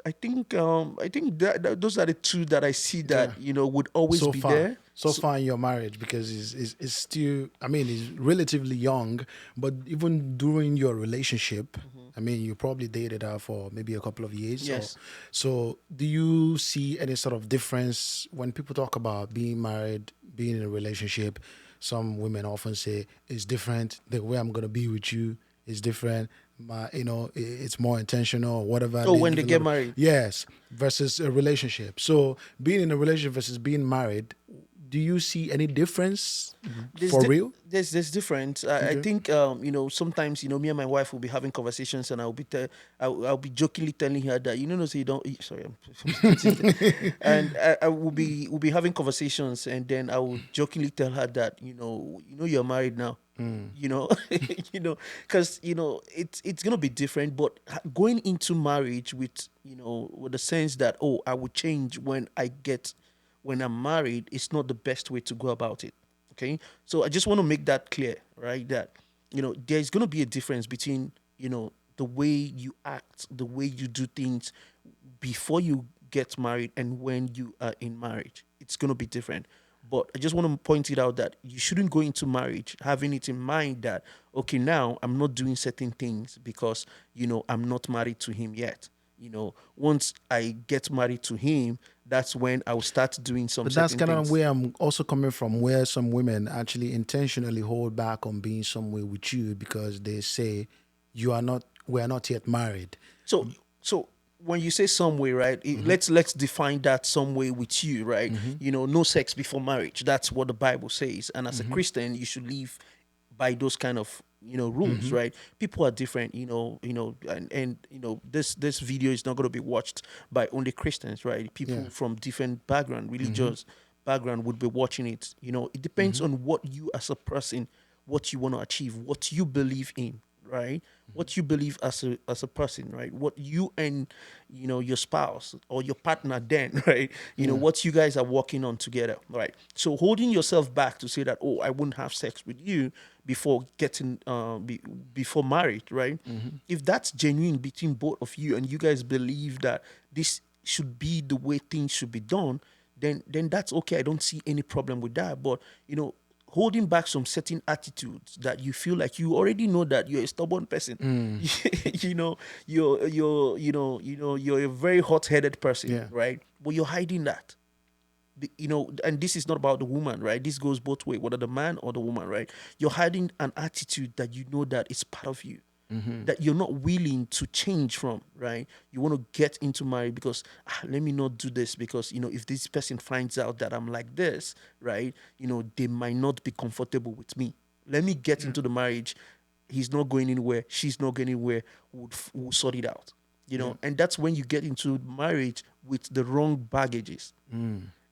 I think that those are the two that I see Yeah. that would always So be far, there. so far in your marriage, because it's still, I mean, it's relatively young, but even during your relationship, I mean, you probably dated her for maybe a couple of years. Yes. So do you see any sort of difference when people talk about being married, being in a relationship? Some women often say it's different. The way I'm gonna be with you is different. It's more intentional or whatever. Oh, They when give they a lot get of married. yes versus a relationship. So being in a relationship versus being married, do you see any difference there's for di- real? there's different. I Okay. think sometimes me and my wife will be having conversations, and I'll be jokingly telling her that no, so you don't sorry, and I will be having conversations, and then I will jokingly tell her that you're married now. you know because it's gonna be different, but going into marriage with the sense that, oh, I will change when I'm married, is not the best way to go about it. Okay, so I just want to make that clear, right? That there's gonna be a difference between the way you act, the way you do things before you get married and when you are in marriage. It's going to be different. But I just want to point it out that you shouldn't go into marriage having it in mind that, okay, now I'm not doing certain things because, I'm not married to him yet. Once I get married to him, that's when I'll start doing some But that's certain kind of things. where I'm also coming from, where some women actually intentionally hold back on being somewhere with you because they say we are not yet married. So when you say some way, right? Let's define that some way with you, right? No sex before marriage. That's what the Bible says. And as a Christian, you should live by those kind of rules, right? People are different, and this video is not going to be watched by only Christians, right? Yeah. People from different background, religious background, would be watching it. It depends on what you as a person, what you want to achieve, what you believe in, right? What you believe as a person, right? What you and your spouse or your partner then, right? Yeah. What you guys are working on together, right? So holding yourself back to say that, oh, I wouldn't have sex with you before getting before marriage, right? If that's genuine between both of you and you guys believe that this should be the way things should be done, then that's okay. I don't see any problem with that. But holding back some certain attitudes that you feel like you already know that you're a stubborn person. you know, you're a very hot-headed person, Yeah. right? But you're hiding that. And this is not about the woman, right? This goes both way, whether the man or the woman, right? You're hiding an attitude that you know that is part of you, that you're not willing to change from, right? You want to get into marriage because let me not do this because if this person finds out that I'm like this, right? They might not be comfortable with me. Let me get into the marriage. He's not going anywhere. She's not going anywhere. We'll sort it out. Yeah. And that's when you get into marriage with the wrong baggages.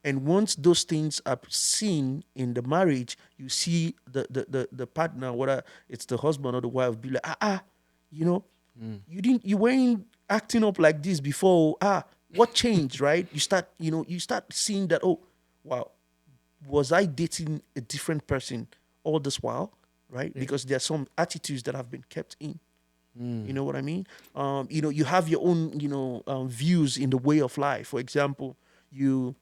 And once those things are seen in the marriage, you see the partner, whether it's the husband or the wife, be like, you know, you weren't acting up like this before. What changed, right? You start seeing that, oh, wow, was I dating a different person all this while, right? Yeah. Because there are some attitudes that have been kept in. You know what I mean? You have your own, views in the way of life. For example, you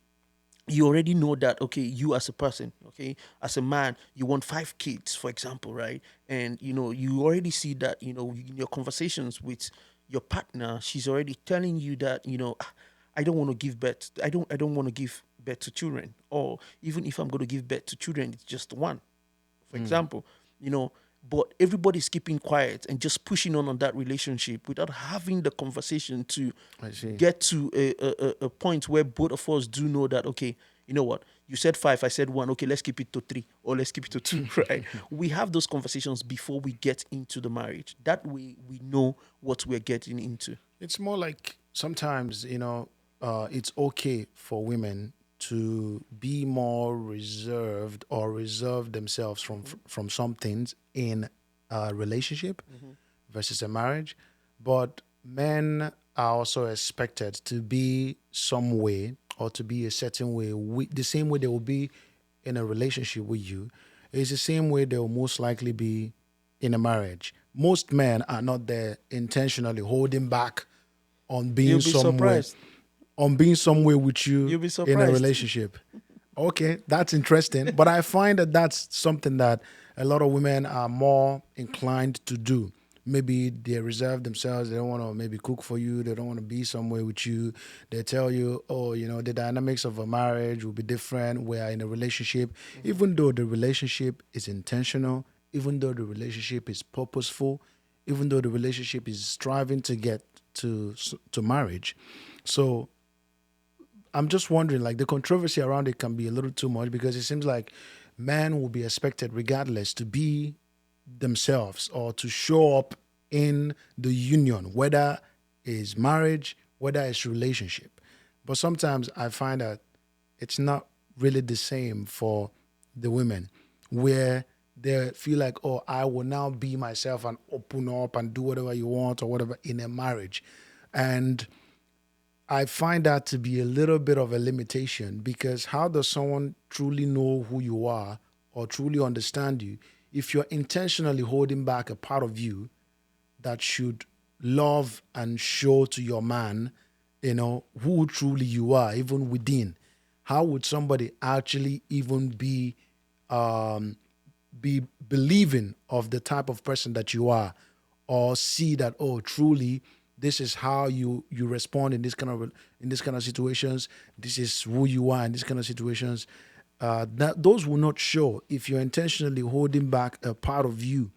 you already know that, okay, you as a person, okay, as a man, you want 5 kids, for example, right? And you already see that, in your conversations with your partner, she's already telling you that, I don't want to give birth, I don't want to give birth to children, or even if I'm going to give birth to children, it's just one, for example, you know, but everybody's keeping quiet and just pushing on that relationship without having the conversation to I see. get to a point where both of us do know that, okay, you know what, you said 5, I said 1, okay, let's keep it to 3 or let's keep it to 2, right? We have those conversations before we get into the marriage. That way we know what we're getting into. It's more like sometimes, it's okay for women. to be more reserved or reserve themselves Mm-hmm. from some things in a relationship Mm-hmm. versus a marriage. But men are also expected to be some way or to be a certain way. The same way they will be in a relationship with you is the same way they will most likely be in a marriage. Most men are not there intentionally holding back on You'll being be somewhere surprised. with you You'll be in a surprised. relationship. Okay, that's interesting. But I find that that's something that a lot of women are more inclined to do. Maybe they reserve themselves. They don't want to maybe cook for you. They don't want to be somewhere with you. They tell you, oh, the dynamics of a marriage will be different. We are in a relationship. Mm-hmm. Even though the relationship is intentional, even though the relationship is purposeful, even though the relationship is striving to get to marriage. So I'm just wondering, like the controversy around it can be a little too much because it seems like men will be expected, regardless, to be themselves or to show up in the union, whether it's marriage, whether it's relationship. But sometimes I find that it's not really the same for the women, where they feel like, oh, I will now be myself and open up and do whatever you want or whatever in a marriage. And I find that to be a little bit of a limitation because how does someone truly know who you are or truly understand you if you're intentionally holding back a part of you that should love and show to your man, who truly you are, even within? How would somebody actually even be believing of the type of person that you are, or see that, oh, truly this is how you respond in this kind of situations, this is who you are in this kind of situations? That those will not show if you're intentionally holding back a part of you.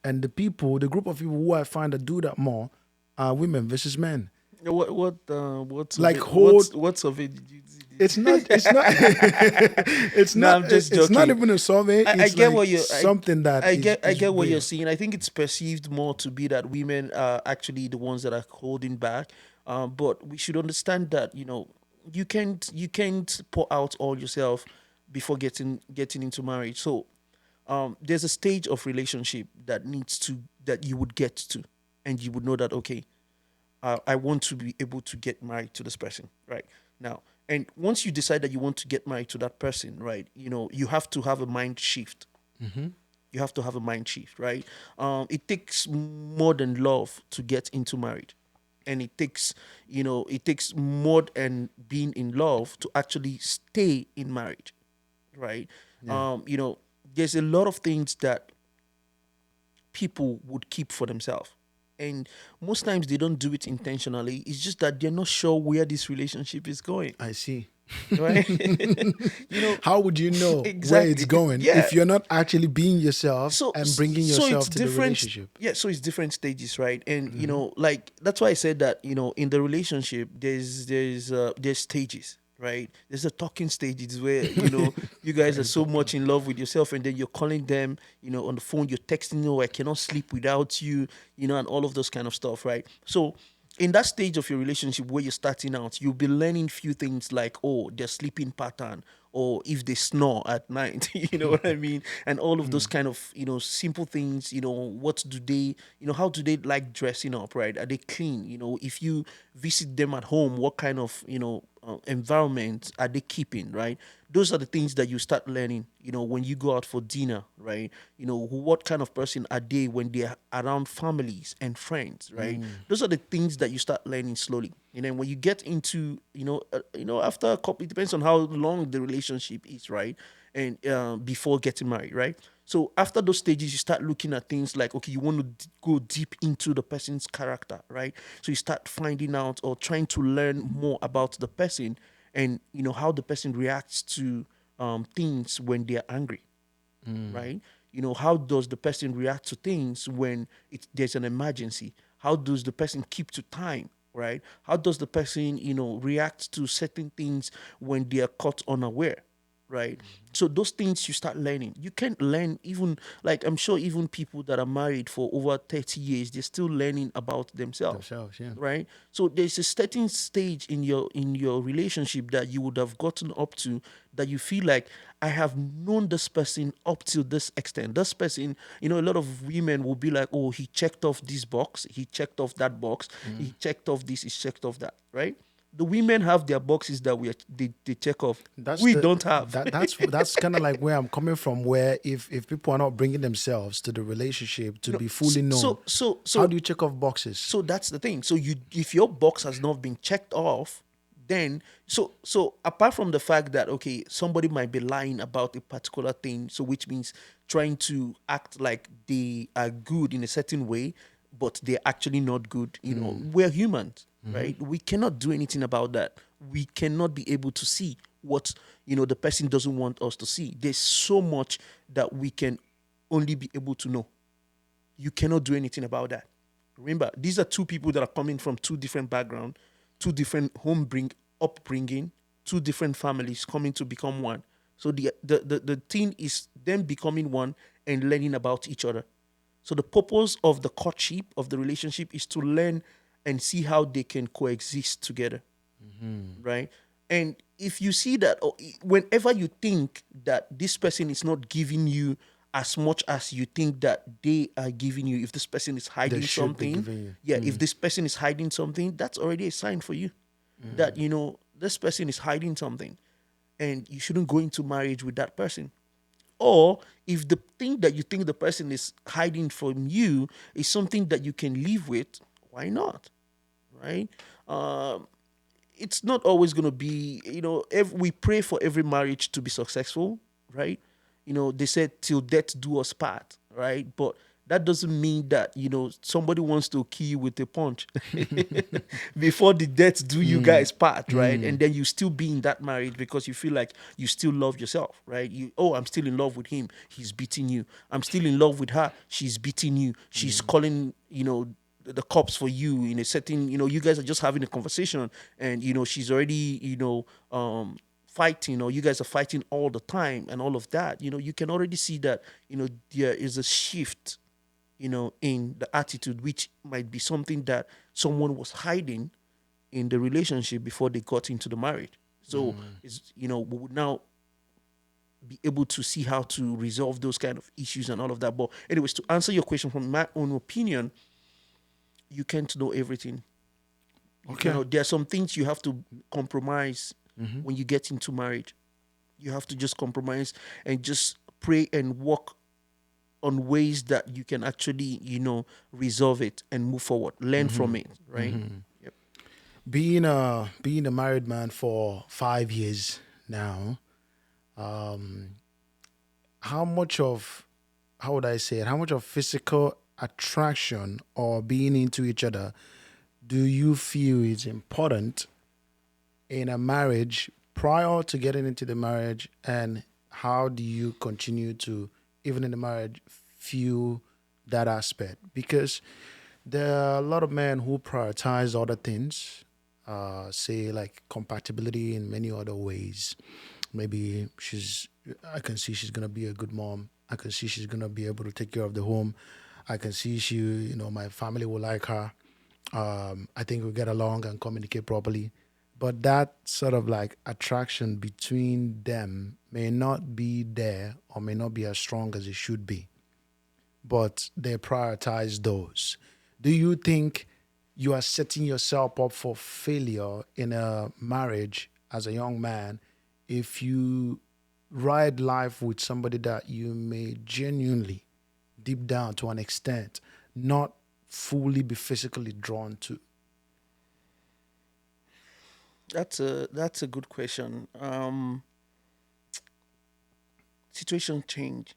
And the group of people who I find that do that more are women versus men. What's of Like it? hold What's of it? Did you it's not it's not No, I'm just it's not joking. even a survey. I It's get like what you something that I is get what you're real. saying. I think it's perceived more to be that women are actually the ones that are holding back. But we should understand that you can't pour out all yourself before getting into marriage. So there's a stage of relationship that you would get to, and you would know that, okay, I want to be able to get married to this person, right? Now, and once you decide that you want to get married to that person, right, you have to have a mind shift. You have to have a mind shift, right? It takes more than love to get into marriage, and it takes more than being in love to actually stay in marriage, right? Yeah, Um, you know, there's a lot of things that people would keep for themselves. And most times they don't do it intentionally. It's just that they're not sure where this relationship is going, I see. right? you know, How would you know where it's exactly. going Yeah. if you're not actually being yourself So, and bringing so it's yourself to the different. relationship? Yeah. So it's different stages, right? And like that's why I said that in the relationship, there's stages, right? There's the talking stages where you guys Very are so important. much in love with yourself, and then you're calling them, on the phone, you're texting, I cannot sleep without you, and all of those kind of stuff, right? So in that stage of your relationship where you're starting out, you'll be learning few things like, oh, their sleeping pattern, or if they snore at night, you know what I mean? And all of those kind of, simple things, what do they, how do they like dressing up, right? Are they clean? If you visit them at home, what kind of, environment are they keeping, right? Those are the things that you start learning, when you go out for dinner, right? What kind of person are they when they're around families and friends, right? Those are the things that you start learning slowly. And when you get into, after a couple, it depends on how long the relationship is, right? And before getting married, right? So after those stages, you start looking at things like, okay, you want to go deep into the person's character, right? So you start finding out or trying to learn more about the person, and how the person reacts to things when they're angry, right? How does the person react to things when there's an emergency? How does the person keep to time, right? How does the person, react to certain things when they are caught unaware? right? So those things you start learning. You can't learn even like I'm sure even people that are married for over 30 years, they're still learning about themselves, Themselves, yeah. right? So there's a certain stage in your relationship that you would have gotten up to that you feel like I have known this person up to this extent. This person, a lot of women will be like, oh, he checked off this box, he checked off that box, he checked off this, he checked off that, right? The women have their boxes that they check off. That's We the don't have. that's kind of like where I'm coming from. Where if people are not bringing themselves to the relationship to you know be s- fully known, so so how so do you check off boxes? so that's the thing. So you if your box has not been checked off, then so apart from the fact that okay, somebody might be lying about a particular thing, so which means trying to act like they are good in a certain way, but they're actually not good. We're humans, right? We cannot do anything about that. We cannot be able to see what the person doesn't want us to see. There's so much that we can only be able to know. You cannot do anything about that. Remember, these are two people that are coming from two different backgrounds, two different upbringing, two different families coming to become one. So the thing is them becoming one and learning about each other. So the purpose of the courtship of the relationship is to learn and see how they can coexist together, right? And if you see that, or whenever you think that this person is not giving you as much as you think that they are giving you, if this person is They hiding should be something, giving you. yeah, if this person is hiding something, that's already a sign for you that this person is hiding something, and you shouldn't go into marriage with that person. Or if the thing that you think the person is hiding from you is something that you can live with, why not? Right? Um, it's not always going to be, we pray for every marriage to be successful, right? They said till death do us part, right? But that doesn't mean that, somebody wants to kill you with a punch before the death do you guys part, right? And then you still be in that marriage because you feel like you still love yourself, right? I'm still in love with him. He's beating you. I'm still in love with her. She's beating you. She's calling, the cops for you in a certain, you guys are just having a conversation and, she's already, fighting, or you guys are fighting all the time and all of that. You can already see that, there is a shift, in the attitude, which might be something that someone was hiding in the relationship before they got into the marriage. So, we would now be able to see how to resolve those kind of issues and all of that. But anyways, to answer your question, from my own opinion, you can't know everything. Okay. There are some things you have to compromise when you get into marriage. You have to just compromise and just pray and work on ways that you can actually, resolve it and move forward, learn from it, right? Yep. Being a married man for 5 years now, how much of how would I say it? How much of physical attraction or being into each other do you feel is important in a marriage prior to getting into the marriage, and how do you continue to, even in the marriage, feel that aspect? Because there are a lot of men who prioritize other things, say like compatibility in many other ways. Maybe I can see she's gonna be a good mom. I can see she's gonna be able to take care of the home. I can see my family will like her. I think we get along and communicate properly. But that sort of like attraction between them may not be there or may not be as strong as it should be, but they prioritize those. Do you think you are setting yourself up for failure in a marriage as a young man if you ride life with somebody that you may genuinely, deep down to an extent, not fully be physically drawn to? That's a good question. Situation change.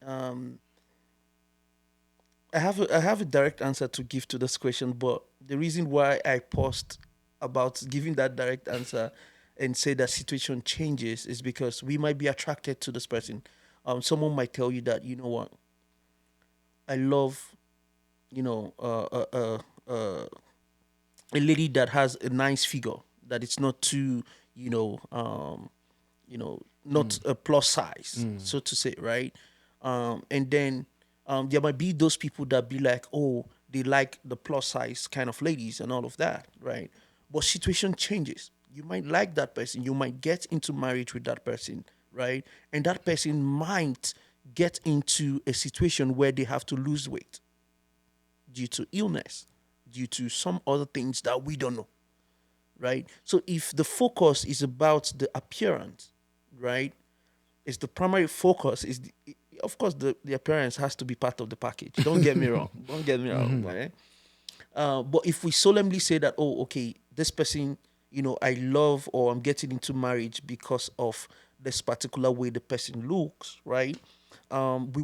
Um, I have a direct answer to give to this question, but the reason why I paused about giving that direct answer and say that situation changes is because we might be attracted to this person. Someone might tell you that, you know what, I love, you know, a lady that has a nice figure, that it's not too, you know, um, you know, not a plus size, so to say, right? And then there might be those people that be like, oh, they like the plus size kind of ladies and all of that, right? But situation changes. You might like that person. You might get into marriage with that person, right? And that person might get into a situation where they have to lose weight due to illness, due to some other things that we don't know, right? So if the focus is about the appearance, right, is the primary focus is of course the appearance has to be part of the package. Don't get me wrong. Don't get me wrong, right? But if we solemnly say that, oh, okay, this person, I love or I'm getting into marriage because of this particular way the person looks, right? We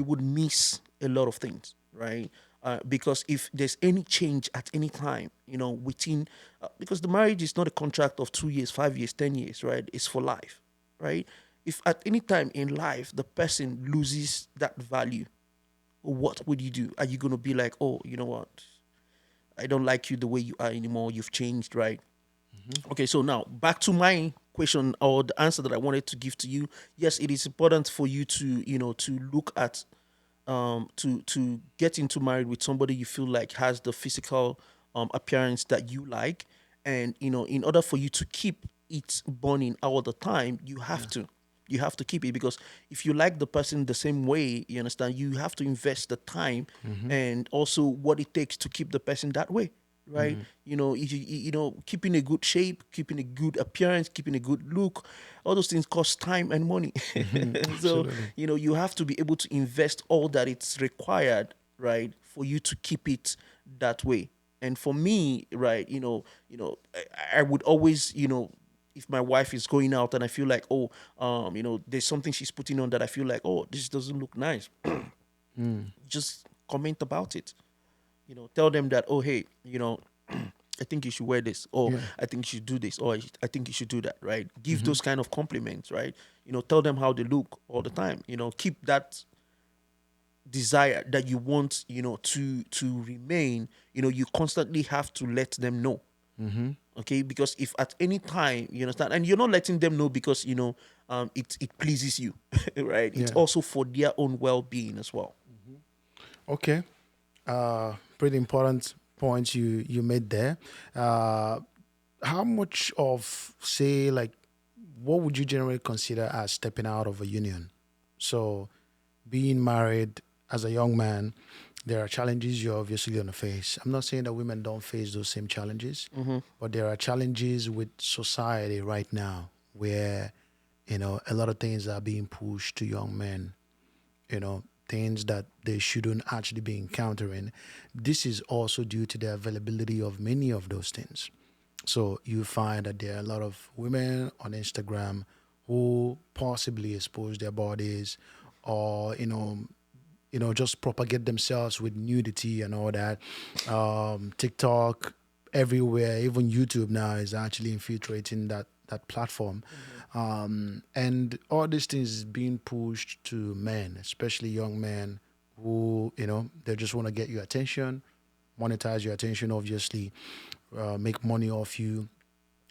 would miss a lot of things, right? Because if there's any change at any time, within, because the marriage is not a contract of 2 years, 5 years, 10 years, right? It's for life, right? If at any time in life the person loses that value, what would you do? Are you going to be like, oh, you know what? I don't like you the way you are anymore. You've changed, right? Okay, so now back to my question or the answer that I wanted to give to you. Yes, it is important for you to, to look at to get into married with somebody you feel like has the physical appearance that you like, and in order for you to keep it burning all the time, you have to keep it, because if you like the person the same way, you understand, you have to invest the time and also what it takes to keep the person that way, right? If keeping a good shape, keeping a good appearance, keeping a good look, all those things cost time and money. So Absolutely. you have to be able to invest all that it's required, right, for you to keep it that way. And for me, right, I would always, if my wife is going out and I feel like, oh, there's something she's putting on that I feel like, oh, this doesn't look nice, just comment about it. Tell them that, oh, hey, I think you should wear this, or Yeah. I think you should do this, or I think you should do that, right? Give those kind of compliments, right? Tell them how they look all the time. Keep that desire that you want, to remain. You constantly have to let them know. Okay, because if at any time, you understand, and you're not letting them know because it pleases you, right? It's Yeah. also for their own well-being as well. Okay. Pretty important points you made there. Uh, how much of, say, like, what would you generally consider as stepping out of a union? So, being married as a young man, there are challenges you're obviously going to face. I'm not saying that women don't face those same challenges, but there are challenges with society right now where, a lot of things are being pushed to young men, things that they shouldn't actually be encountering. This is also due to the availability of many of those things. So you find that there are a lot of women on Instagram who possibly expose their bodies, or just propagate themselves with nudity and all that. TikTok, everywhere, even YouTube now is actually infiltrating that platform. And all these things is being pushed to men, especially young men who, they just want to get your attention, monetize your attention, obviously, make money off you,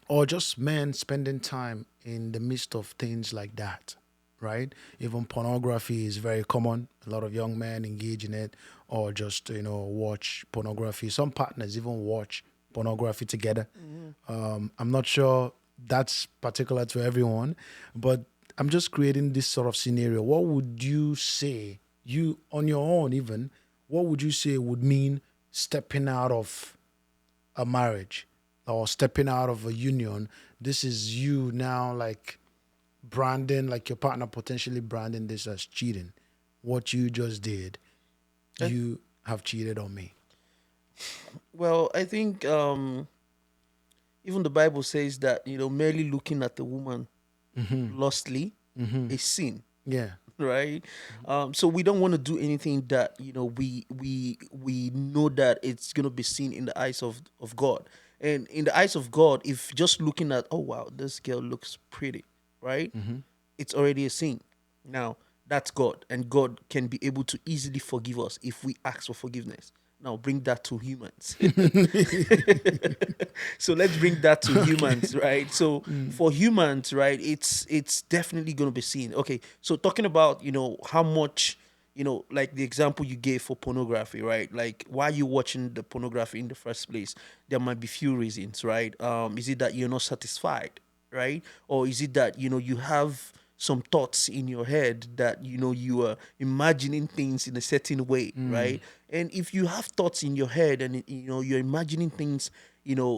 or just men spending time in the midst of things like that, right? Even pornography is very common. A lot of young men engage in it, or just watch pornography. Some partners even watch pornography together. I'm not sure that's particular to everyone, but I'm just creating this sort of scenario. What would you say, you on your own even, what would you say would mean stepping out of a marriage or stepping out of a union? This is you now, like, branding, like your partner potentially branding this as cheating. What you just did, Uh, you have cheated on me. Well, I think even the Bible says that merely looking at the woman lustly is sin, Yeah. right? So we don't want to do anything that we know that it's gonna be seen in the eyes of God, and in the eyes of God, if just looking at, oh wow, this girl looks pretty, right? It's already a sin. Now that's God, and God can be able to easily forgive us if we ask for forgiveness. Now bring that to humans. So let's bring that to Okay. humans, right? So for humans, right, it's definitely going to be seen. Okay, so talking about how much, like the example you gave for pornography, right? Like why you watching the pornography in the first place? There might be few reasons, right? Is it that you're not satisfied, right? Or is it that you have some thoughts in your head that you are imagining things in a certain way, right? And if you have thoughts in your head and you're imagining things,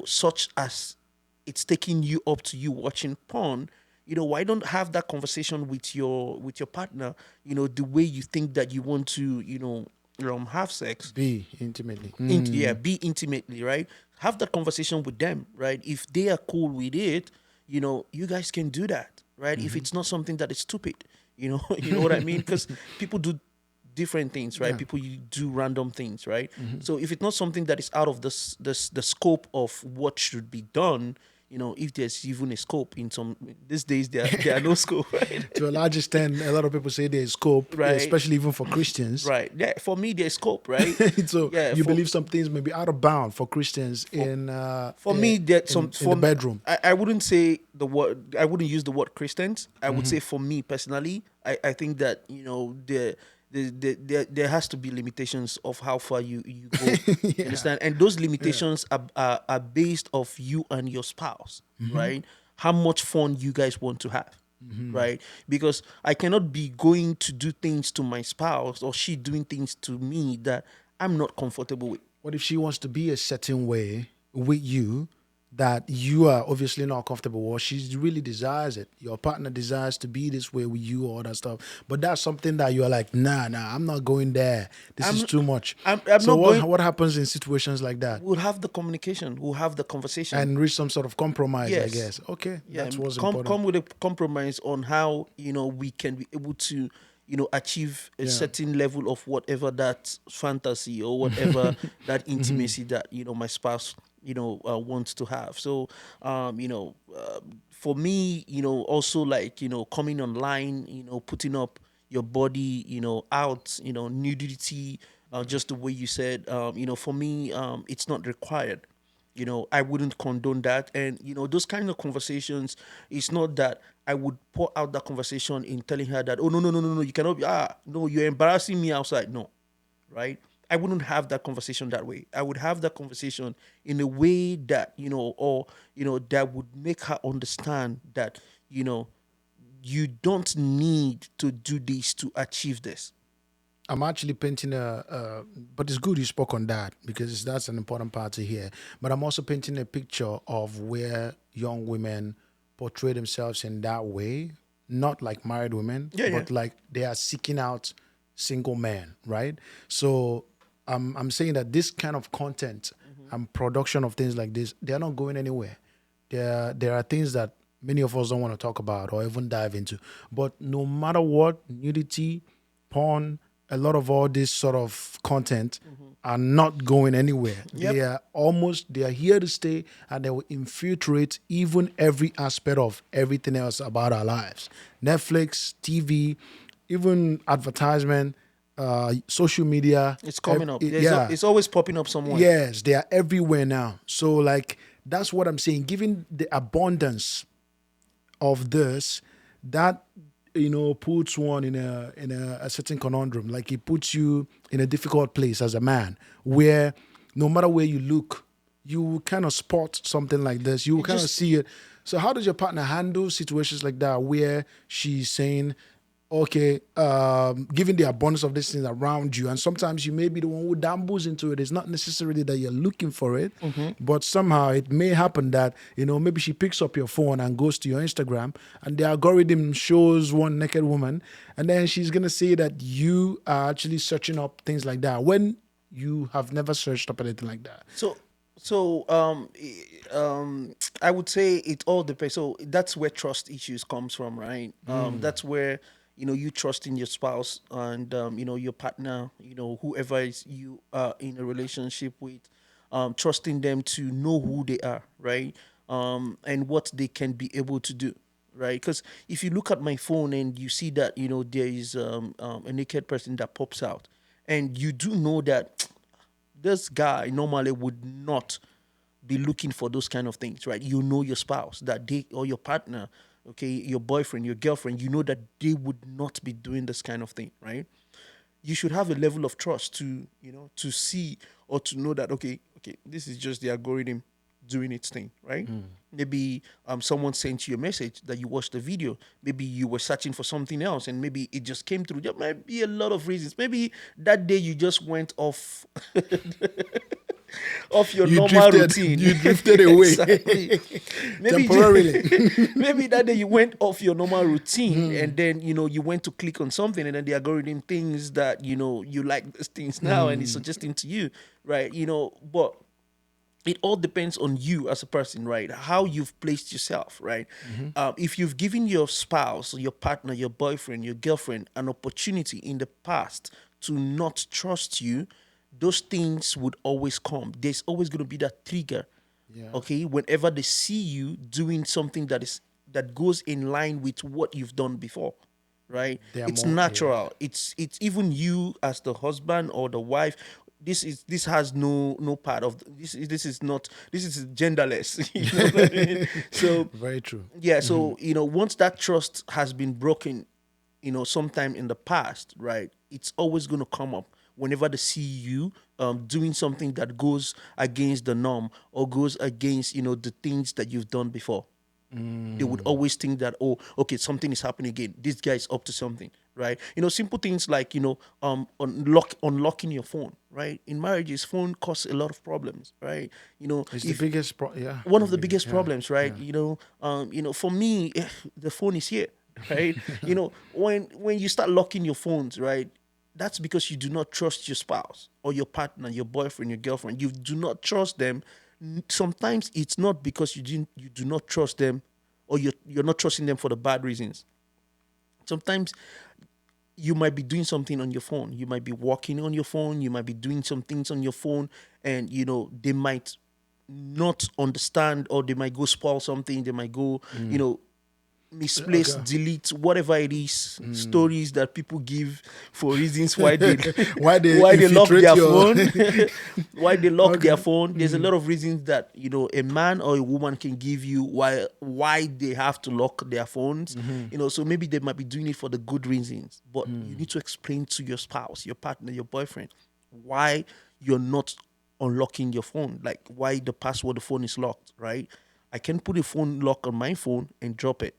such as it's taking you up to you watching porn, why don't have that conversation with your partner, the way you think that you want to, have sex, Be intimately. yeah, be intimately, right? Have that conversation with them, right? If they are cool with it, you guys can do that, right? If it's not something that is stupid, you know what I mean? Because people do different things, right? Yeah. People you do random things, right? So if it's not something that is out of the scope of what should be done, if there's even a scope in some these days, there are no scope, right? To a large extent, a lot of people say there's scope, Right, especially even for Christians. right. Yeah, for me, there's scope, right? So Yeah, you believe some things may be out of bound for Christians for for me that some in the for bedroom. I wouldn't say the word, I wouldn't use the word Christians. I would say for me personally, I think that there has to be limitations of how far you go. You Yeah. understand? And those Yeah. limitations are based off you and your spouse, right? How much fun you guys want to have, right? Because I cannot be going to do things to my spouse or she doing things to me that I'm not comfortable with. What if she wants to be a certain way with you that you are obviously not comfortable with? Or she really desires it. Your partner desires to be this way with you, all that stuff. But that's something that you're like, nah, I'm not going there. This is I'm too much. I'm So not going. what happens in situations like that? We'll have the communication. We'll have the conversation. And reach some sort of compromise, I Yes. guess. Okay, Yeah. that's what's Come important. come with a compromise on how we can be able to achieve a Yeah. certain level of whatever that fantasy or whatever that intimacy that my spouse wants to have. So for me, also like coming online, putting up your body, out, nudity, just the way you said, for me, it's not required. I wouldn't condone that. And those kind of conversations, it's not that I would pour out that conversation in telling her that, oh, no, no, no, no, no, you cannot be, no, you're embarrassing me outside. No, right? I wouldn't have that conversation that way. I would have that conversation in a way that or that would make her understand that you don't need to do this to achieve this. I'm actually painting but it's good you spoke on that because that's an important part to hear. But I'm also painting a picture of where young women portray themselves in that way, not like married women, Yeah, yeah. but like they are seeking out single men, right? So I'm saying that this kind of content and production of things like this, they're not going anywhere. There are things that many of us don't want to talk about or even dive into. But no matter what, nudity, porn, a lot of all this sort of content are not going anywhere. Yep. They are here to stay and they will infiltrate even every aspect of everything else about our lives. Netflix, TV, even advertisement, social media. It's coming up. Yeah. It's always popping up somewhere. Yes, they are everywhere now. So like that's what I'm saying. Given the abundance of this, that puts one in a certain conundrum. Like it puts you in a difficult place as a man, where no matter where you look, you will kind of spot something like this. You will It kind of just see it. So how does your partner handle situations like that where she's saying, okay, given the abundance of these things around you, and sometimes you may be the one who dabbles into it. It's not necessarily that you're looking for it, but somehow it may happen that maybe she picks up your phone and goes to your Instagram, and the algorithm shows one naked woman, and then she's gonna say that you are actually searching up things like that when you have never searched up anything like that. so I would say it all depends. So that's where trust issues comes from, right? That's where you trust in your spouse and your partner, whoever is you are in a relationship with, trusting them to know who they are, right? And what they can be able to do, right? Because if you look at my phone and you see that there is a naked person that pops out, and you do know that this guy normally would not be looking for those kind of things, right? You know your spouse, that they, or your partner, okay, your boyfriend, your girlfriend, you know that they would not be doing this kind of thing, right? You should have a level of trust to, to see or to know that, okay, this is just the algorithm doing its thing, right? Maybe someone sent you a message that you watched the video. Maybe you were searching for something else and maybe it just came through. There might be a lot of reasons. Maybe that day you just went off off your You normal drifted, routine. you drifted away Exactly. Maybe temporarily. maybe that day you went off your normal routine and then you went to click on something and then the algorithm thinks that you like these things now and it's suggesting to you, right? But it all depends on you as a person, right? How you've placed yourself, right? If you've given your spouse, your partner, your boyfriend, your girlfriend an opportunity in the past to not trust you, those things would always come. There's always going to be that trigger, Yeah. okay? Whenever they see you doing something that goes in line with what you've done before, right? They are It's more, yeah. natural. It's even you as the husband or the wife. This has no part of this is not, this is genderless. You know what I mean? So Very true. yeah, so once that trust has been broken, sometime in the past, right? It's always going to come up whenever they see you doing something that goes against the norm or goes against the things that you've done before. They would always think that, oh, okay, something is happening again. This guy is up to something, right? Simple things like unlocking your phone, right? In marriages, phone causes a lot of problems, right? It's the If biggest yeah, one the of the biggest, biggest yeah, problems, right? yeah. For me, the phone is here, right? When you start locking your phones, right? That's because you do not trust your spouse or your partner, your boyfriend, your girlfriend. You do not trust them. Sometimes it's not because you do not trust them, or you're not trusting them for the bad reasons. Sometimes you might be doing something on your phone. You might be walking on your phone. You might be doing some things on your phone, and they might not understand, or they might go spoil something. They might go, misplace, Okay. delete, whatever it is, stories that people give for reasons why they Why they why they lock infiltrate their your phone, why they lock their okay. phone. There's a lot of reasons that a man or a woman can give you why they have to lock their phones. So maybe they might be doing it for the good reasons, but you need to explain to your spouse, your partner, your boyfriend, why you're not unlocking your phone, like why the password the phone is locked, right? I can put a phone lock on my phone and drop it.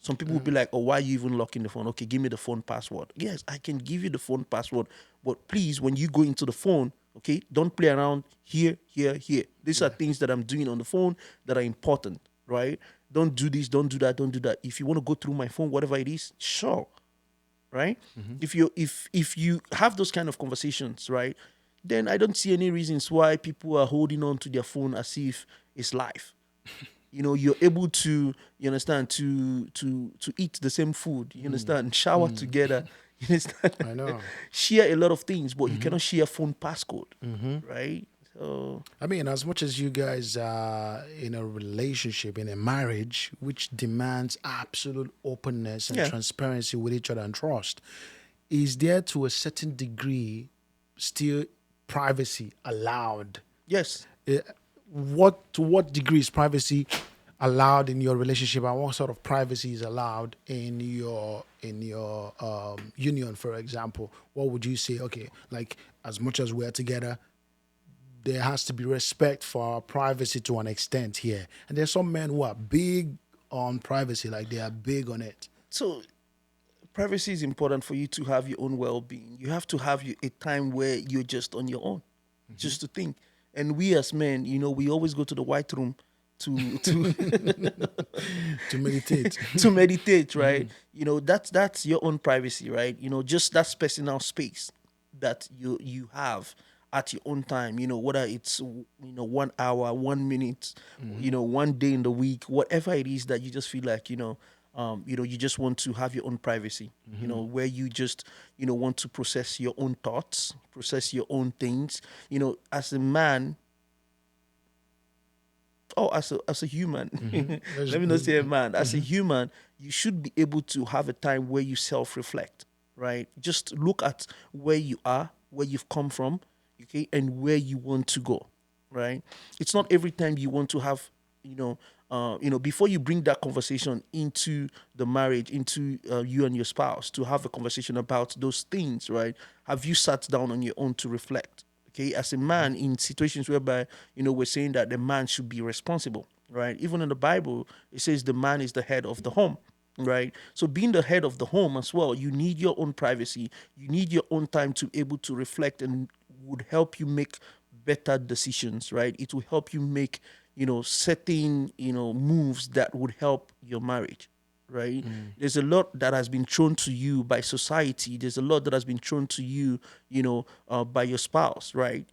Some people will be like, oh, why are you even locking the phone? Okay, give me the phone password. Yes, I can give you the phone password. But please, when you go into the phone, okay, don't play around here, here, here. These are things that I'm doing on the phone that are important, right? Don't do this, don't do that, don't do that. If you want to go through my phone, whatever it is, sure, right? If you have those kind of conversations, right, then I don't see any reasons why people are holding on to their phone as if it's life. You're able to, you understand, to eat the same food, you understand, shower together, you understand, I know. share a lot of things, but you cannot share phone passcode, right? So I mean, as much as you guys are in a relationship, in a marriage, which demands absolute openness and yeah, transparency with each other and trust, is there to a certain degree still privacy allowed? yes, Eh, What to what degree is privacy allowed in your relationship, and what sort of privacy is allowed in your union, for example? What would you say? Okay, like as much as we're together, there has to be respect for our privacy to an extent here. And there's some men who are big on privacy, like they are big on it. so privacy is important for you to have your own well-being. You have to have a time where you're just on your own, just to think. And we as men, we always go to the white room to To meditate. to meditate, right? That's your own privacy, right? Just that personal space that you have at your own time. Whether it's 1 hour, 1 minute, one day in the week, whatever it is that you just feel like you just want to have your own privacy. Where you just want to process your own thoughts, process your own things. As a man, oh, as a human, Let's- let me not say a man, as a human, you should be able to have a time where you self-reflect, right? Just look at where you are, where you've come from, okay, and where you want to go, right? It's not every time you want to have, before you bring that conversation into the marriage, into you and your spouse, to have a conversation about those things, right? Have you sat down on your own to reflect? Okay, as a man, in situations whereby we're saying that the man should be responsible, right? Even in the Bible, it says the man is the head of the home, right? So being the head of the home as well, you need your own privacy, you need your own time to able to reflect, and would help you make better decisions, right? It will help you make certain moves that would help your marriage, right? There's a lot that has been thrown to you by society. There's a lot that has been thrown to you, by your spouse, right?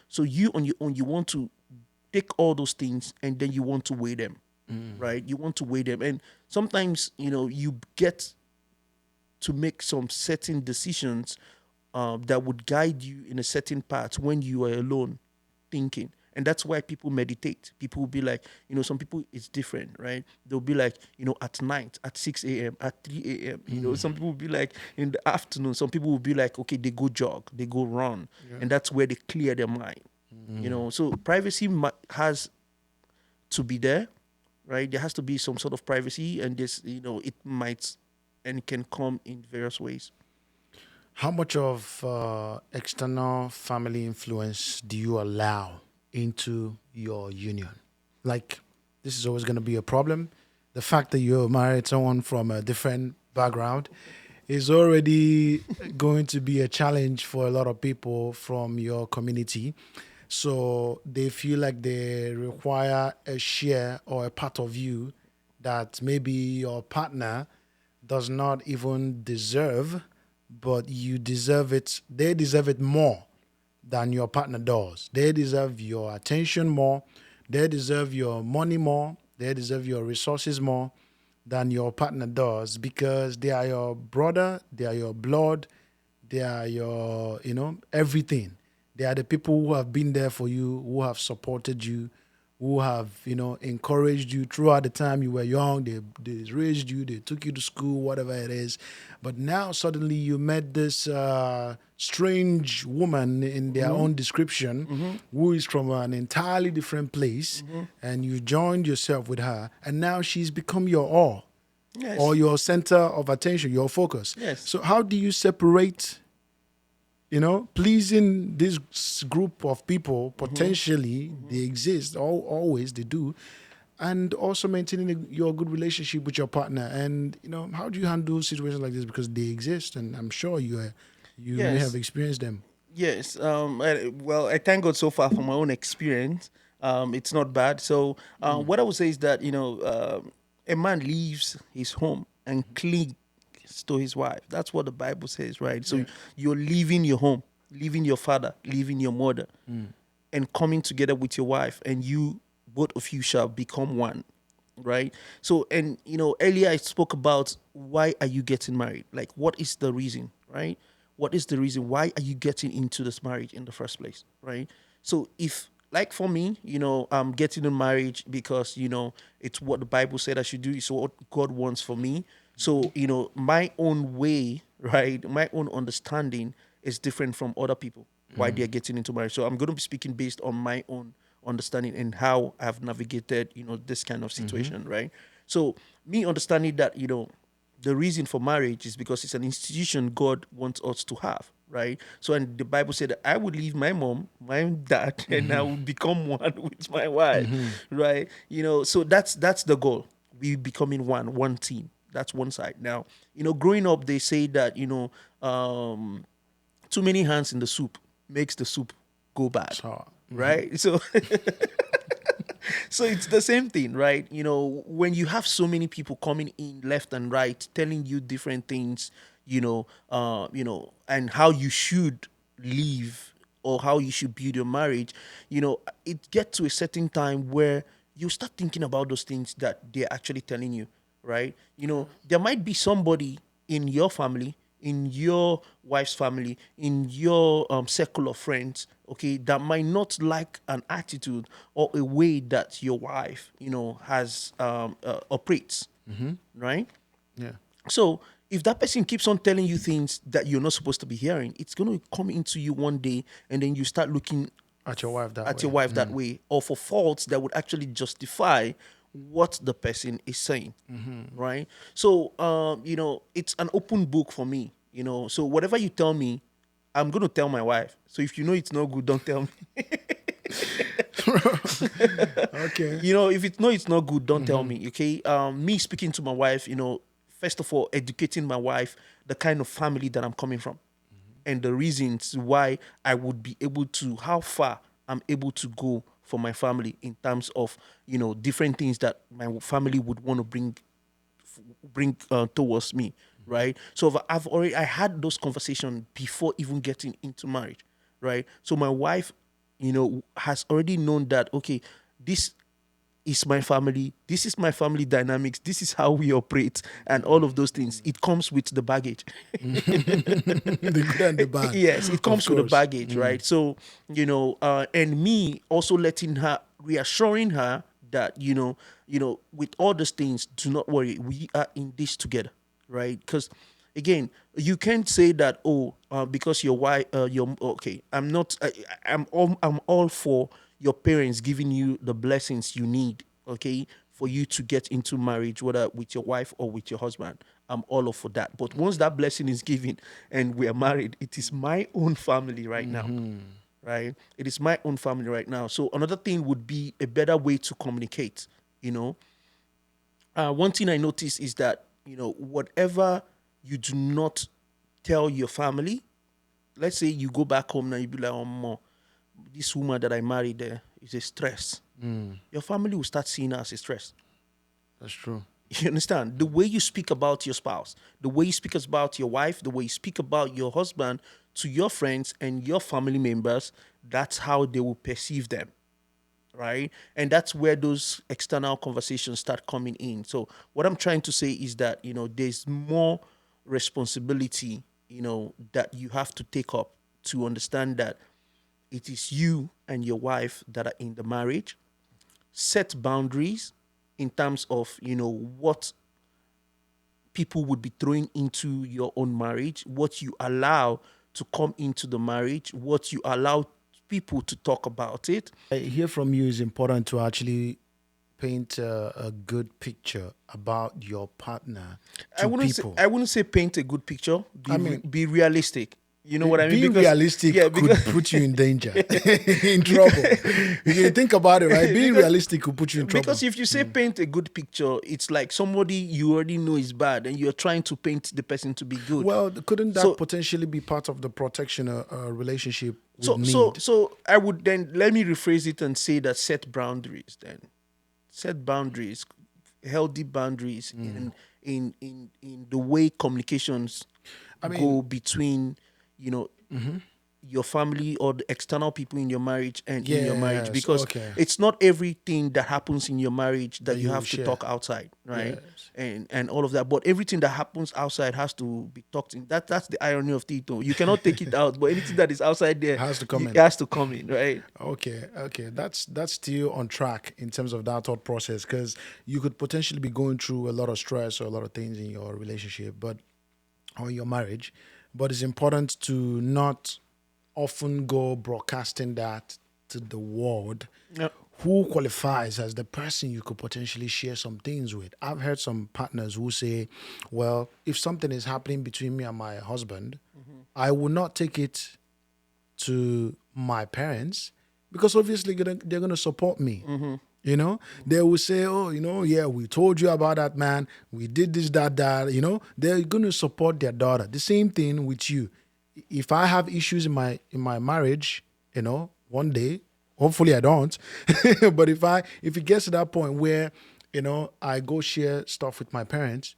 So you on your own, you want to take all those things, and then you want to weigh them, right? You want to weigh them, and sometimes you get to make some certain decisions that would guide you in a certain path when you are alone thinking. And that's why people meditate. People will be like, some people it's different, right? They'll be like, at night, at 6 a.m., at 3 a.m. Some people will be like in the afternoon. Some people will be like, okay, they go jog, they go run. Yeah. And that's where they clear their mind. So privacy has to be there, right? There has to be some sort of privacy, and this, it might and can come in various ways. How much of external family influence do you allow into your union? Like, this is always going to be a problem. The fact that you're married someone from a different background is already going to be a challenge for a lot of people from your community. So they feel like they require a share or a part of you that maybe your partner does not even deserve, but you deserve it. They deserve it more than your partner does. They deserve your attention more. They deserve your money more. They deserve your resources more than your partner does, because they are your brother, they are your blood, they are your, everything. They are the people who have been there for you, who have supported you, who have, encouraged you throughout the time you were young. They raised you, they took you to school, whatever it is. But now suddenly you met this strange woman in their own description, who is from an entirely different place, and you joined yourself with her, and now she's become your all, or Yes. your center of attention, your focus. Yes. So how do you separate, pleasing this group of people? Potentially they exist, always they do, and also maintaining your good relationship with your partner? And how do you handle situations like this, because they exist, and I'm sure you may have Yes. experienced them. Yes. Well, I thank God so far from my own experience. It's not bad. So, what I would say is that a man leaves his home and clings to his wife. That's what the Bible says, right? So Yeah. you're leaving your home, leaving your father, leaving your mother, and coming together with your wife, and you both of you shall become one, right? So, and earlier I spoke about why are you getting married? Like, what is the reason, right? What is the reason? Why are you getting into this marriage in the first place, right? So, if like for me, I'm getting in marriage because it's what the Bible said I should do. It's what God wants for me. So, my own way, right? My own understanding is different from other people why they're getting into marriage. So I'm going to be speaking based on my own understanding and how I've navigated, this kind of situation, right? So me understanding that, the reason for marriage is because it's an institution God wants us to have, right? So, and the Bible said that I would leave my mom, my dad, and I would become one with my wife, right? So that's the goal. We becoming one team. That's one side. Now, growing up, they say that too many hands in the soup makes the soup go bad, So right? So so it's the same thing, right? When you have so many people coming in left and right telling you different things, and how you should live or how you should build your marriage, it gets to a certain time where you start thinking about those things that they're actually telling you, right? There might be somebody in your family, in your wife's family, in your circle of friends, okay, that might not like an attitude or a way that your wife, has operates, right? yeah. So if that person keeps on telling you things that you're not supposed to be hearing, it's going to come into you one day, and then you start looking At your wife that at your way. wife that way, or for faults that would actually justify what the person is saying, right? So, it's an open book for me, So whatever you tell me, I'm going to tell my wife. So if you know it's not good, don't tell me. Okay. If it's not good, don't tell me. Okay. Me speaking to my wife, first of all, educating my wife the kind of family that I'm coming from, and the reasons why I would be able to, how far I'm able to go for my family in terms of different things that my family would want to bring towards me, right? So I had those conversations before even getting into marriage, right? So my wife, has already known that, okay, this is my family, this is my family dynamics, this is how we operate, and all of those things. It comes with the baggage. The good and the bad, Yes, it of comes with the course. baggage, right? So, and me also letting her, reassuring her that, with all these things, do not worry, we are in this together, right? Because again, you can't say that, oh, because your wife, your okay, I'm all for your parents giving you the blessings you need, okay, for you to get into marriage, whether with your wife or with your husband. I'm all up for that. But once that blessing is given and we are married, it is my own family right now. Right? It is my own family right now. So another thing would be a better way to communicate. You know, one thing I notice is that whatever you do not tell your family, let's say you go back home now, you be like, oh, more, this woman that I married there is a stress. Your family will start seeing her as a stress. That's true. You understand? The way you speak about your spouse, the way you speak about your wife, the way you speak about your husband to your friends and your family members, that's how they will perceive them, right? And that's where those external conversations start coming in. So what I'm trying to say is that, there's more responsibility, that you have to take up to understand that it is you and your wife that are in the marriage. Set boundaries in terms of, what people would be throwing into your own marriage, what you allow to come into the marriage, what you allow people to talk about it. I hear from you is important to actually paint a good picture about your partner I to wouldn't say people. I wouldn't say paint a good picture. I mean, Be realistic. You know what I mean? being Because realistic yeah, could because put you in danger, in trouble. because You think about it, right? Being because realistic could put you in because trouble. if you say paint a good picture, it's like somebody you already know is bad, and you're trying to paint the person to be good. Well, couldn't that So potentially be part of the protection a relationship would so so need? so I would then, let me rephrase it and say that set boundaries. Then set boundaries, healthy boundaries in the way communications I mean, go between you know your family or the external people in your marriage and in your marriage, yes, because okay. it's not everything that happens in your marriage that That you you will have to share. talk outside, right? Yes. And all of that, but everything that happens outside has to be talked in. That's the irony of Tito. You cannot take it out, but anything that is outside there, Has to come it in. has to come in, right? Okay, okay, that's still on track in terms of that thought process because you could potentially be going through a lot of stress or a lot of things in your relationship, but or your marriage, but it's important to not often go broadcasting that to the world. Yep. Who qualifies as the person you could potentially share some things with? I've heard some partners who say, well, if something is happening between me and my husband, I will not take it to my parents because obviously they're gonna support me. You know, they will say, "Oh, yeah, we told you about that man. We did this, that, that." They're gonna support their daughter. The same thing with you. If I have issues in my marriage, one day, hopefully I don't, but if it gets to that point where I go share stuff with my parents,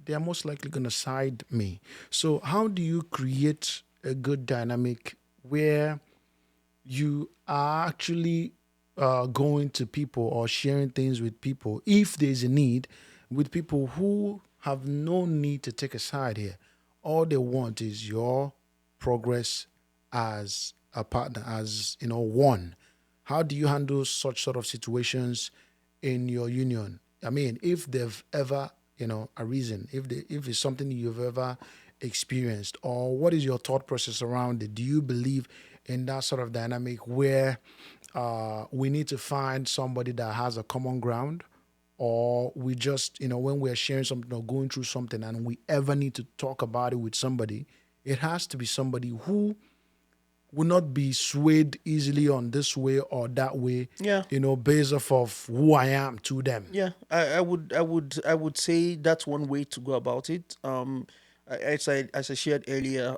they are most likely going to side me. So, how do you create a good dynamic where you are actually going to people or sharing things with people if there's a need with people who have no need to take a side here? All they want is your progress as a partner, as one. How do you handle such sort of situations in your union? I mean, if they've ever a reason, if it's something you've ever experienced, or what is your thought process around it? Do you believe in that sort of dynamic where we need to find somebody that has a common ground, or we just, when we're sharing something or going through something and we ever need to talk about it with somebody, it has to be somebody who will not be swayed easily on this way or that way, Yeah. based off of who I am to them. Yeah, I would say that's one way to go about it. As I shared earlier,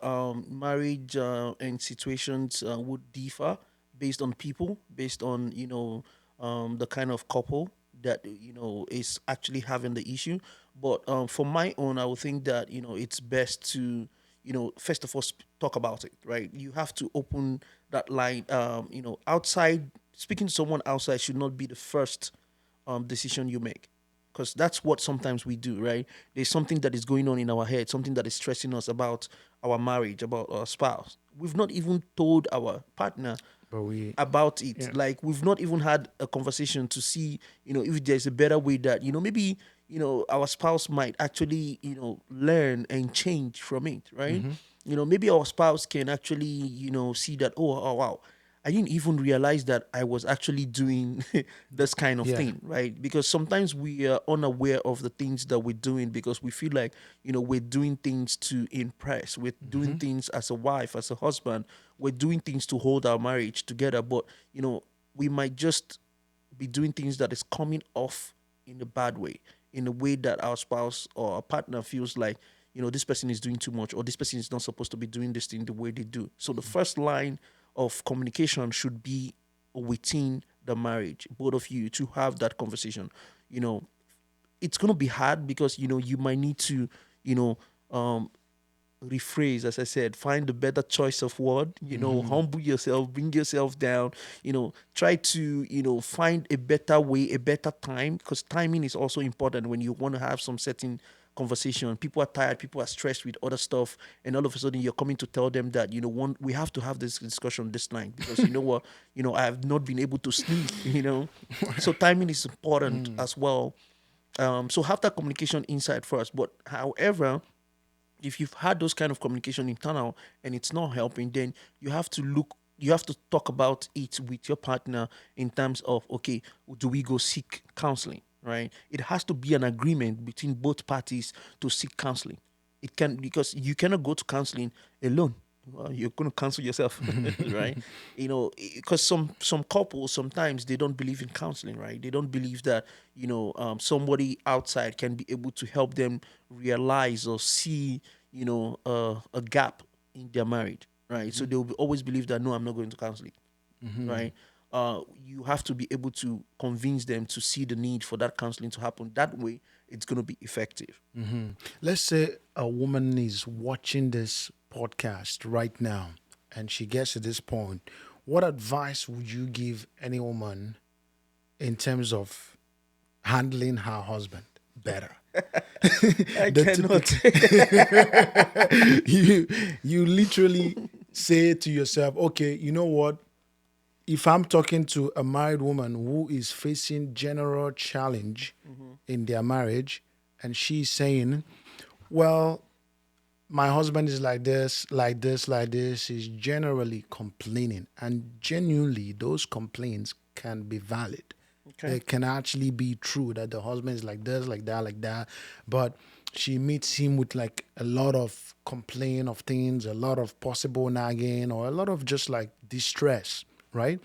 marriage and situations would differ based on people, based on the kind of couple that is actually having the issue. But for my own, I would think that it's best to first of all talk about it. Right, you have to open that line. Outside speaking to someone outside should not be the first decision you make, because that's what sometimes we do, right? There's something that is going on in our head, something that is stressing us about our marriage, about our spouse. We've not even told our partner But we, about it. yeah. Like, we've not even had a conversation to see, if there's a better way that, maybe, our spouse might actually, learn and change from it, right? Maybe our spouse can actually, see that, oh wow, I didn't even realize that I was actually doing this kind of Yeah. thing, right? Because sometimes we are unaware of the things that we're doing because we feel like, we're doing things to impress. We're doing things as a wife, as a husband. We're doing things to hold our marriage together. But, we might just be doing things that is coming off in a bad way, in a way that our spouse or our partner feels like, this person is doing too much, or this person is not supposed to be doing this thing the way they do. So the first line of communication should be within the marriage, both of you to have that conversation. You know, it's gonna be hard because you might need to, you know, um, rephrase, as I said, find a better choice of word, humble yourself, bring yourself down, try to, find a better way, a better time, because timing is also important when you want to have some certain conversation. People are tired, people are stressed with other stuff, and all of a sudden you're coming to tell them that, we have to have this discussion this night because you know what, I have not been able to sleep, So timing is important as well. So have that communication inside first. But however, if you've had those kind of communication internal and it's not helping, then you have to talk about it with your partner in terms of, okay, do we go seek counseling, right? It has to be an agreement between both parties to seek counseling. It can, because you cannot go to counseling alone. Well, you're going to counsel yourself, right? Because some couples sometimes they don't believe in counseling, right? They don't believe that somebody outside can be able to help them realize or see a gap in their marriage, right? So they will always believe that, no, I'm not going to counseling, right? You have to be able to convince them to see the need for that counseling to happen. That way, it's going to be effective. Let's say a woman is watching this podcast right now and she gets to this point. What advice would you give any woman in terms of handling her husband better? I The cannot. typical you you literally say to yourself, okay, you know what? If I'm talking to a married woman who is facing general challenge in their marriage, and she's saying, well, my husband is like this, like this, like this, is generally complaining. And genuinely, those complaints can be valid. Okay. It can actually be true that the husband is like this, like that, like that. But she meets him with like a lot of complaint of things, a lot of possible nagging, or a lot of just like distress, right?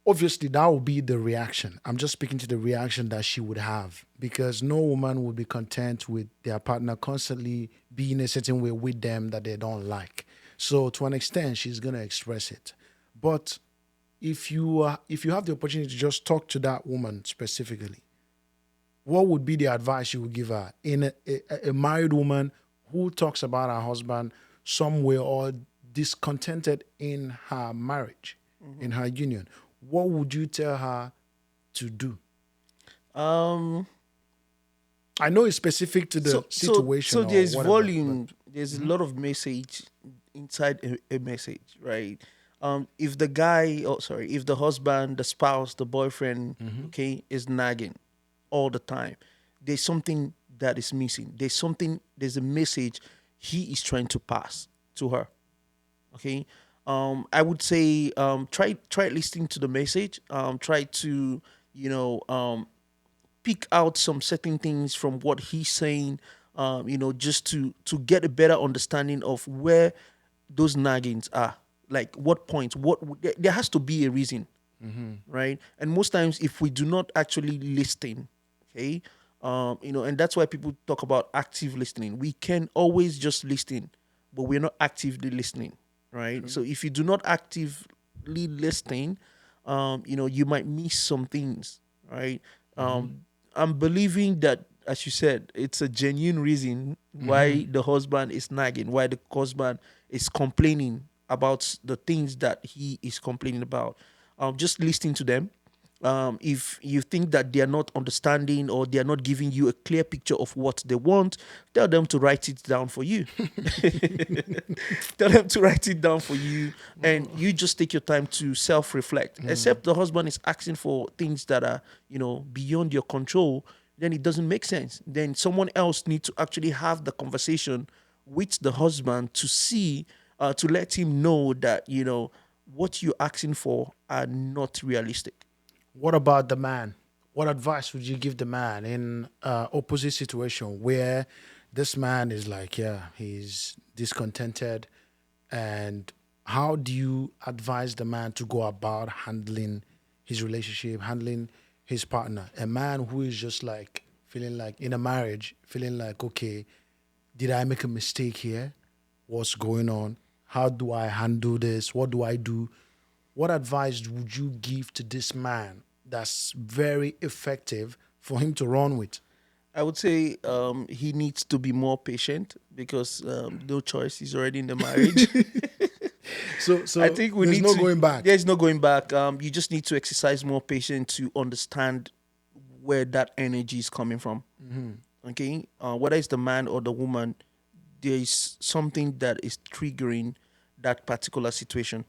Obviously that would be the reaction. I'm just speaking to the reaction that she would have, because no woman would be content with their partner constantly being a certain way with them that they don't like. So to an extent she's going to express it. But if you have the opportunity to just talk to that woman specifically, what would be the advice you would give her in a married woman who talks about her husband somewhere or discontented in her marriage, in her union? What would you tell her to do? Um. I know it's specific to the So situation or there's whatever, but volume. There's a lot of message inside a message, right? If the guy, oh sorry, if the husband, the spouse, the boyfriend, okay, is nagging, all the time, there's something that is missing. There's a message he is trying to pass to her. Okay. I would say try listening to the message. Try to, you know, pick out some certain things from what he's saying, just to get a better understanding of where those naggings are. Like what points, there has to be a reason, right? And most times, if we do not actually listen, okay, and that's why people talk about active listening. We can always just listen, but we're not actively listening, right? So if you do not actively listen, you might miss some things, right? I'm believing that, as you said, it's a genuine reason why the husband is nagging, why the husband is complaining about the things that he is complaining about. Just listening to them. If you think that they are not understanding or they are not giving you a clear picture of what they want, tell them to write it down for you. Tell them to write it down for you, and you just take your time to self-reflect. Except the husband is asking for things that are, beyond your control, then it doesn't make sense. Then someone else needs to actually have the conversation with the husband to see, to let him know that, what you're asking for are not realistic. What about the man? What advice would you give the man in opposite situation where this man is like, yeah, he's discontented, and how do you advise the man to go about handling his relationship, handling his partner? A man who is just like feeling like in a marriage, feeling like, okay, did I make a mistake here? What's going on? How do I handle this? What do I do? What advice would you give to this man that's very effective for him to run with? I would say he needs to be more patient because no choice. He's already in the marriage. So, I so think we there's need no to. going back. There's no going back. You just need to exercise more patience to understand where that energy is coming from. Okay, whether it's the man or the woman, there is something that is triggering that particular situation.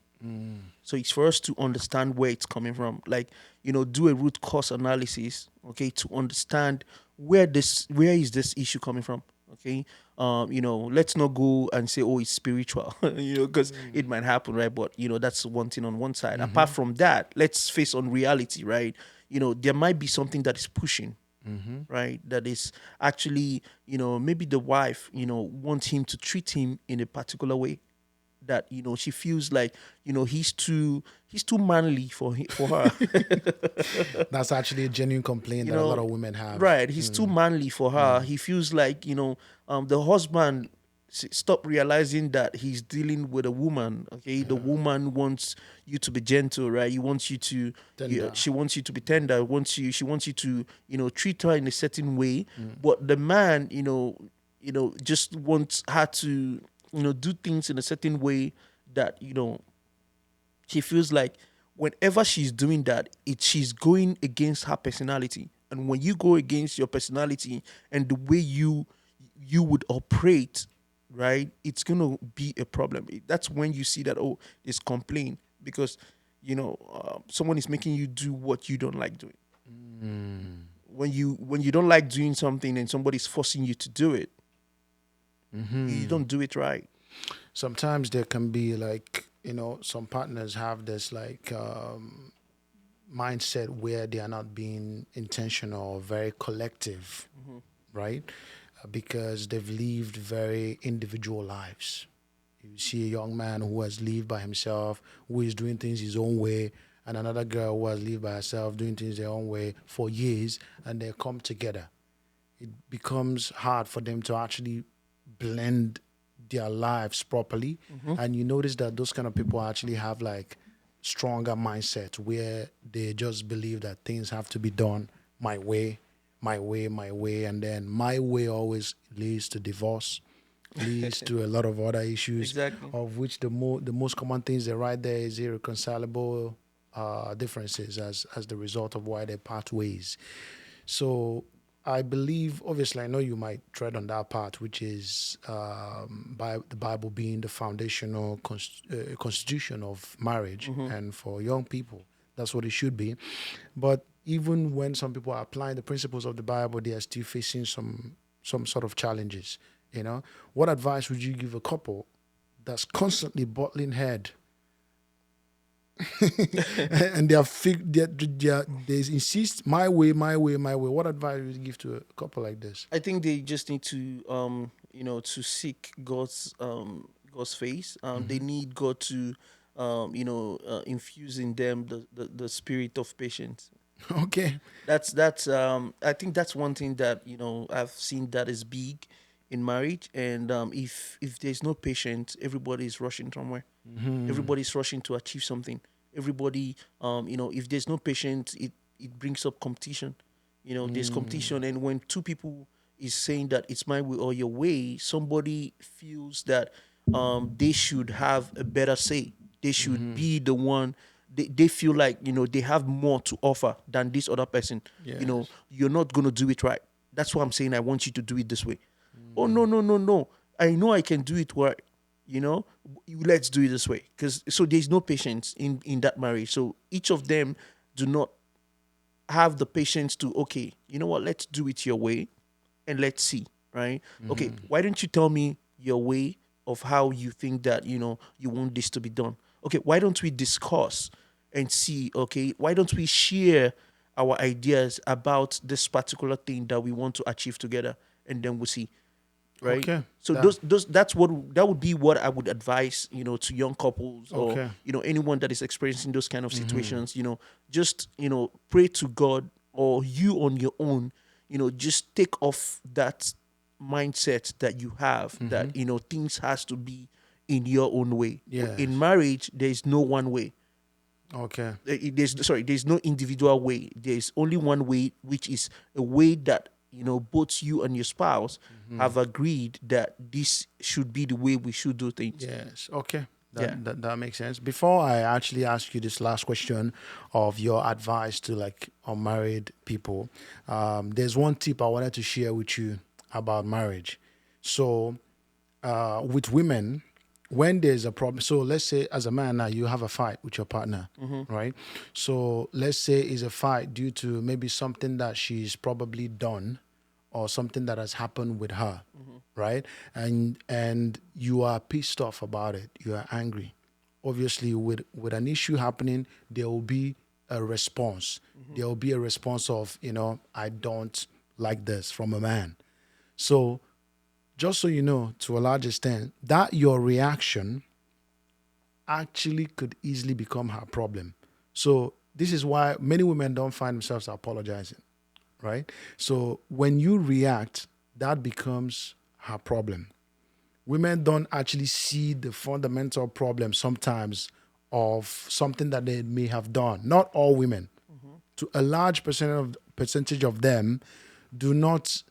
So it's for us to understand where it's coming from. Like, do a root cause analysis, okay, to understand where is this issue coming from. Okay. Let's not go and say, oh, it's spiritual, because it might happen, right? But that's one thing on one side. Apart from that, let's face on reality, right? There might be something that is pushing, right? That is actually, maybe the wife, wants him to treat him in a particular way that she feels like he's too manly for her. That's actually a genuine complaint you that a lot know of women have. right, he's too manly for her. He feels like the husband stop realizing that he's dealing with a woman. Okay, the woman wants you to be gentle, right? He wants you to Tender. she wants you to be tender, wants you she wants you to treat her in a certain way. But the man, just wants her to do things in a certain way that she feels like whenever she's doing that, she's going against her personality. And when you go against your personality and the way you would operate, right, it's gonna be a problem. That's when you see that, oh, there's complaint because someone is making you do what you don't like doing. When you don't like doing something and somebody's forcing you to do it, you don't do it right. Sometimes there can be like, some partners have this like mindset where they are not being intentional or very collective, right? Because they've lived very individual lives. You see a young man who has lived by himself, who is doing things his own way, and another girl who has lived by herself, doing things their own way for years, and they come together. It becomes hard for them to actually blend their lives properly. And you notice that those kind of people actually have like stronger mindset where they just believe that things have to be done my way, my way, my way, and then my way always leads to divorce, leads to a lot of other issues, Exactly. of which the most common things they write there is irreconcilable differences as the result of why they part ways. So I believe, obviously, I know you might tread on that part, which is by the Bible being the foundational constitution of marriage, and for young people, that's what it should be. But even when some people are applying the principles of the Bible, they are still facing some sort of challenges. You know, what advice would you give a couple that's constantly bottling head and they insist my way, my way, my way? What advice would you give to a couple like this? I think they just need to to seek God's face. They need God to infuse in them the spirit of patience. Okay. That's I think that's one thing that I've seen that is big in marriage. And if there's no patience, everybody is rushing somewhere. Everybody's rushing to achieve something. Everybody, if there's no patience, it brings up competition. There's competition, and when two people is saying that it's my way or your way, somebody feels that they should have a better say. They should be the one. They feel like they have more to offer than this other person. Yes. You're not gonna do it right. That's why I'm saying I want you to do it this way. Oh, no, no, no, no, I know I can do it right. you know let's do it this way. Because so there's no patience in that marriage. So each of them do not have the patience to, okay, you know what, let's do it your way and let's see, right? Okay, why don't you tell me your way of how you think that you want this to be done? Okay, why don't we discuss and see? Okay, why don't we share our ideas about this particular thing that we want to achieve together, and then we'll see, right? Okay. So that would be what I would advise, to young couples, or Okay. anyone that is experiencing those kind of situations. Just pray to God, or you on your own, just take off that mindset that you have, that things has to be in your own way. Yes. In marriage, there is no one way. Okay. There's no individual way. There's only one way, which is a way that both you and your spouse have agreed that this should be the way we should do things. Yes. Okay. Yeah. That makes sense. Before I actually ask you this last question of your advice to like unmarried people, there's one tip I wanted to share with you about marriage. So, with women, when there's a problem, so let's say as a man now you have a fight with your partner, right? So let's say it's a fight due to maybe something that she's probably done or something that has happened with her, right? And you are pissed off about it. You are angry. Obviously, with an issue happening, there will be a response. There will be a response of, I don't like this from a man. So just so you know, to a large extent, that your reaction actually could easily become her problem. So this is why many women don't find themselves apologizing, right? So when you react, that becomes her problem. Women don't actually see the fundamental problem sometimes of something that they may have done. Not all women. To a large percentage of them do not.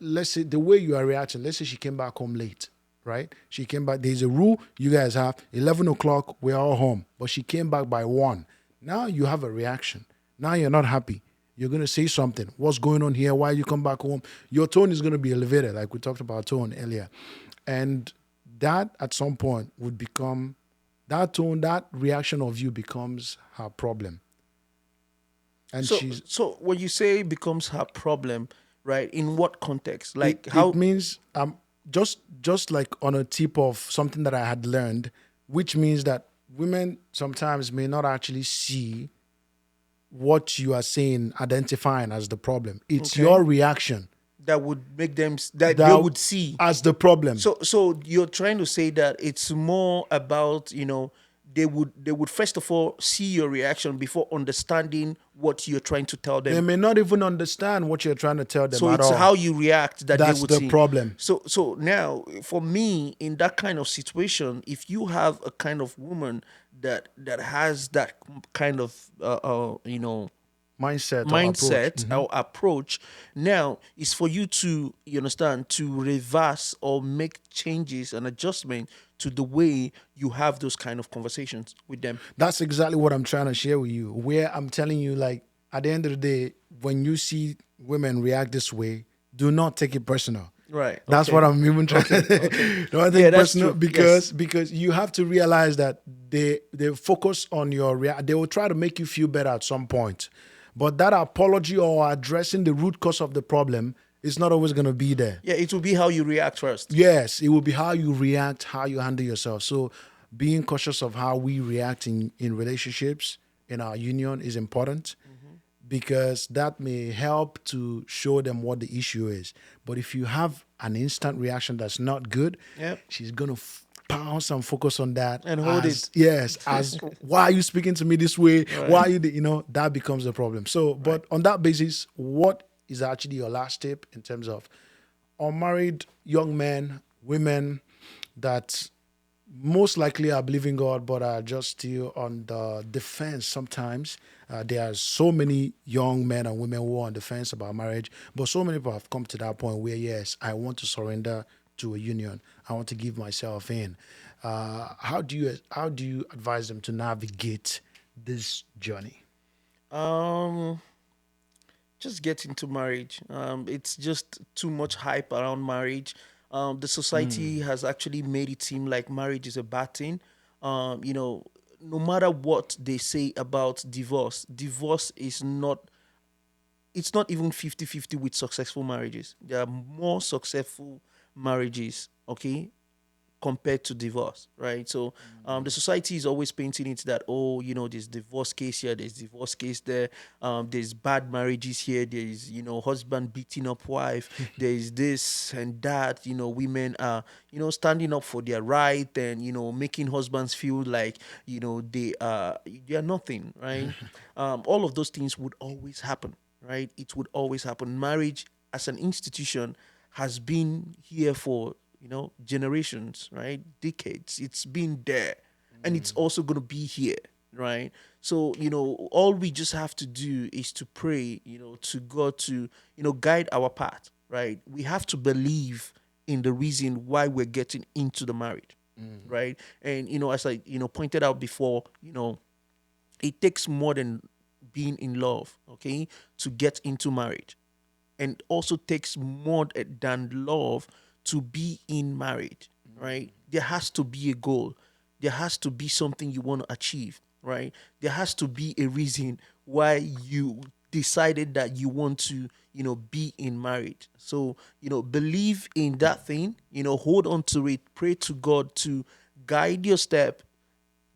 Let's say the way you are reacting, let's say she came back home late, right? She came back, there's a rule you guys have, 11 o'clock, we're all home. But she came back by 1. Now you have a reaction. Now you're not happy. You're going to say something. What's going on here? Why you come back home? Your tone is going to be elevated, like we talked about tone earlier. And that at some point would become, that tone, that reaction of you becomes her problem. And So when you say becomes her problem, right? In what context? Like how? It means just like on a tip of something that I had learned, which means that women sometimes may not actually see what you are saying, identifying as the problem. It's Okay. your reaction That would make them that they would see. as the problem. So you're trying to say that it's more about they would first of all see your reaction before understanding what you're trying to tell them. They may not even understand what you're trying to tell them So at it's all. how you react that That's they would the see. problem. So now, for me, in that kind of situation, if you have a kind of woman that has that kind of Mindset or approach. or approach, now is for you to, you understand, to reverse or make changes and adjustment to the way you have those kind of conversations with them. That's exactly what I'm trying to share with you. Where I'm telling you, like, at the end of the day, when you see women react this way, do not take it personal. Right. That's Okay. what I'm even trying to don't take Yeah, it that's personal true. because you have to realize that they focus on your they will try to make you feel better at some point. But that apology or addressing the root cause of the problem is not always going to be there. Yeah, it will be how you react first. Yes, it will be how you react, how you handle yourself. So being cautious of how we react in relationships in our union is important because that may help to show them what the issue is. But if you have an instant reaction that's not good, Yep. she's gonna pounce and focus on that And hold as it. yes, as why are you speaking to me this way? Why Right. are you that becomes a problem. So, Right. but on that basis, what is actually your last tip in terms of unmarried young men, women that most likely are believing God, but are just still on the defense sometimes. There are so many young men and women who are on the fence about marriage, but so many people have come to that point where, yes, I want to surrender to a union. I want to give myself in. How do you advise them to navigate this journey? Um, just get into marriage. It's just too much hype around marriage. The society has actually made it seem like marriage is a bad thing. You know, no matter what they say about divorce, divorce is not, it's not even 50-50 with successful marriages. There are more successful marriages, okay, compared to divorce, right? So the society is always painting it that, oh, there's divorce case here, there's divorce case there, there's bad marriages here, there's husband beating up wife, there's this and that. Women are standing up for their right and making husbands feel like they are nothing, right? All of those things would always happen, right? It would always happen. Marriage as an institution has been here for generations, right? Decades. It's been there, and it's also going to be here, right? So all we just have to do is to pray, to God to guide our path, right? We have to believe in the reason why we're getting into the marriage, right? And as I pointed out before, it takes more than being in love, okay, to get into marriage, and also takes more than love to be in marriage, right? There has to be a goal. There has to be something you want to achieve, right? There has to be a reason why you decided that you want to, be in marriage. So, believe in that thing, hold on to it, pray to God to guide your step,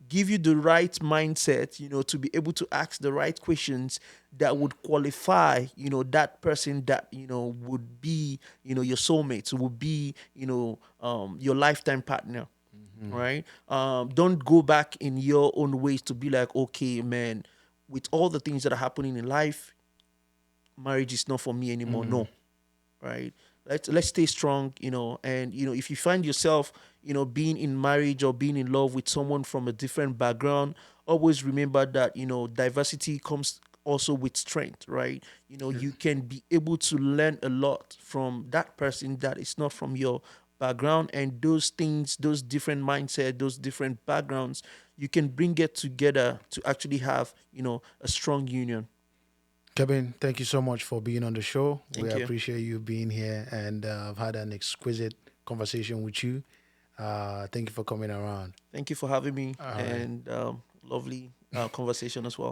give you the right mindset, to be able to ask the right questions that would qualify, that person that, would be, your soulmate, would be, your lifetime partner, right? Don't go back in your own ways to be like, okay, man, with all the things that are happening in life, marriage is not for me anymore. No, right? Let's stay strong, and if you find yourself, being in marriage or being in love with someone from a different background, always remember that diversity comes also with strength, right? You can be able to learn a lot from that person that is not from your background, and those things, those different mindset, those different backgrounds, you can bring it together to actually have a strong union. Kevin, thank you so much for being on the show. We Thank you. appreciate you being here, and I've had an exquisite conversation with you. Thank you for coming around. Thank you for having me, All right. and lovely conversation as well.